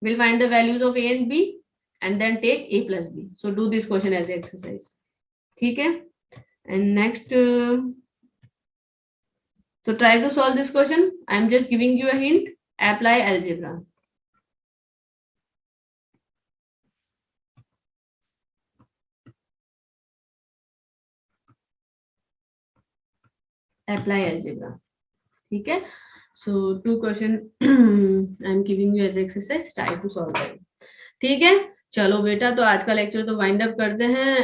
We'll find the values of a and b and then take a plus b. So do this question as an exercise. ठीक है? And next, so try to solve this question. I'm just giving you a hint. Apply algebra. Apply algebra. ठीक है? So 2 question I'm giving you as exercise. Try to solve it. ठीक है? चलो बेटा, तो आज का लेक्चर तो वाइंड अप करते हैं।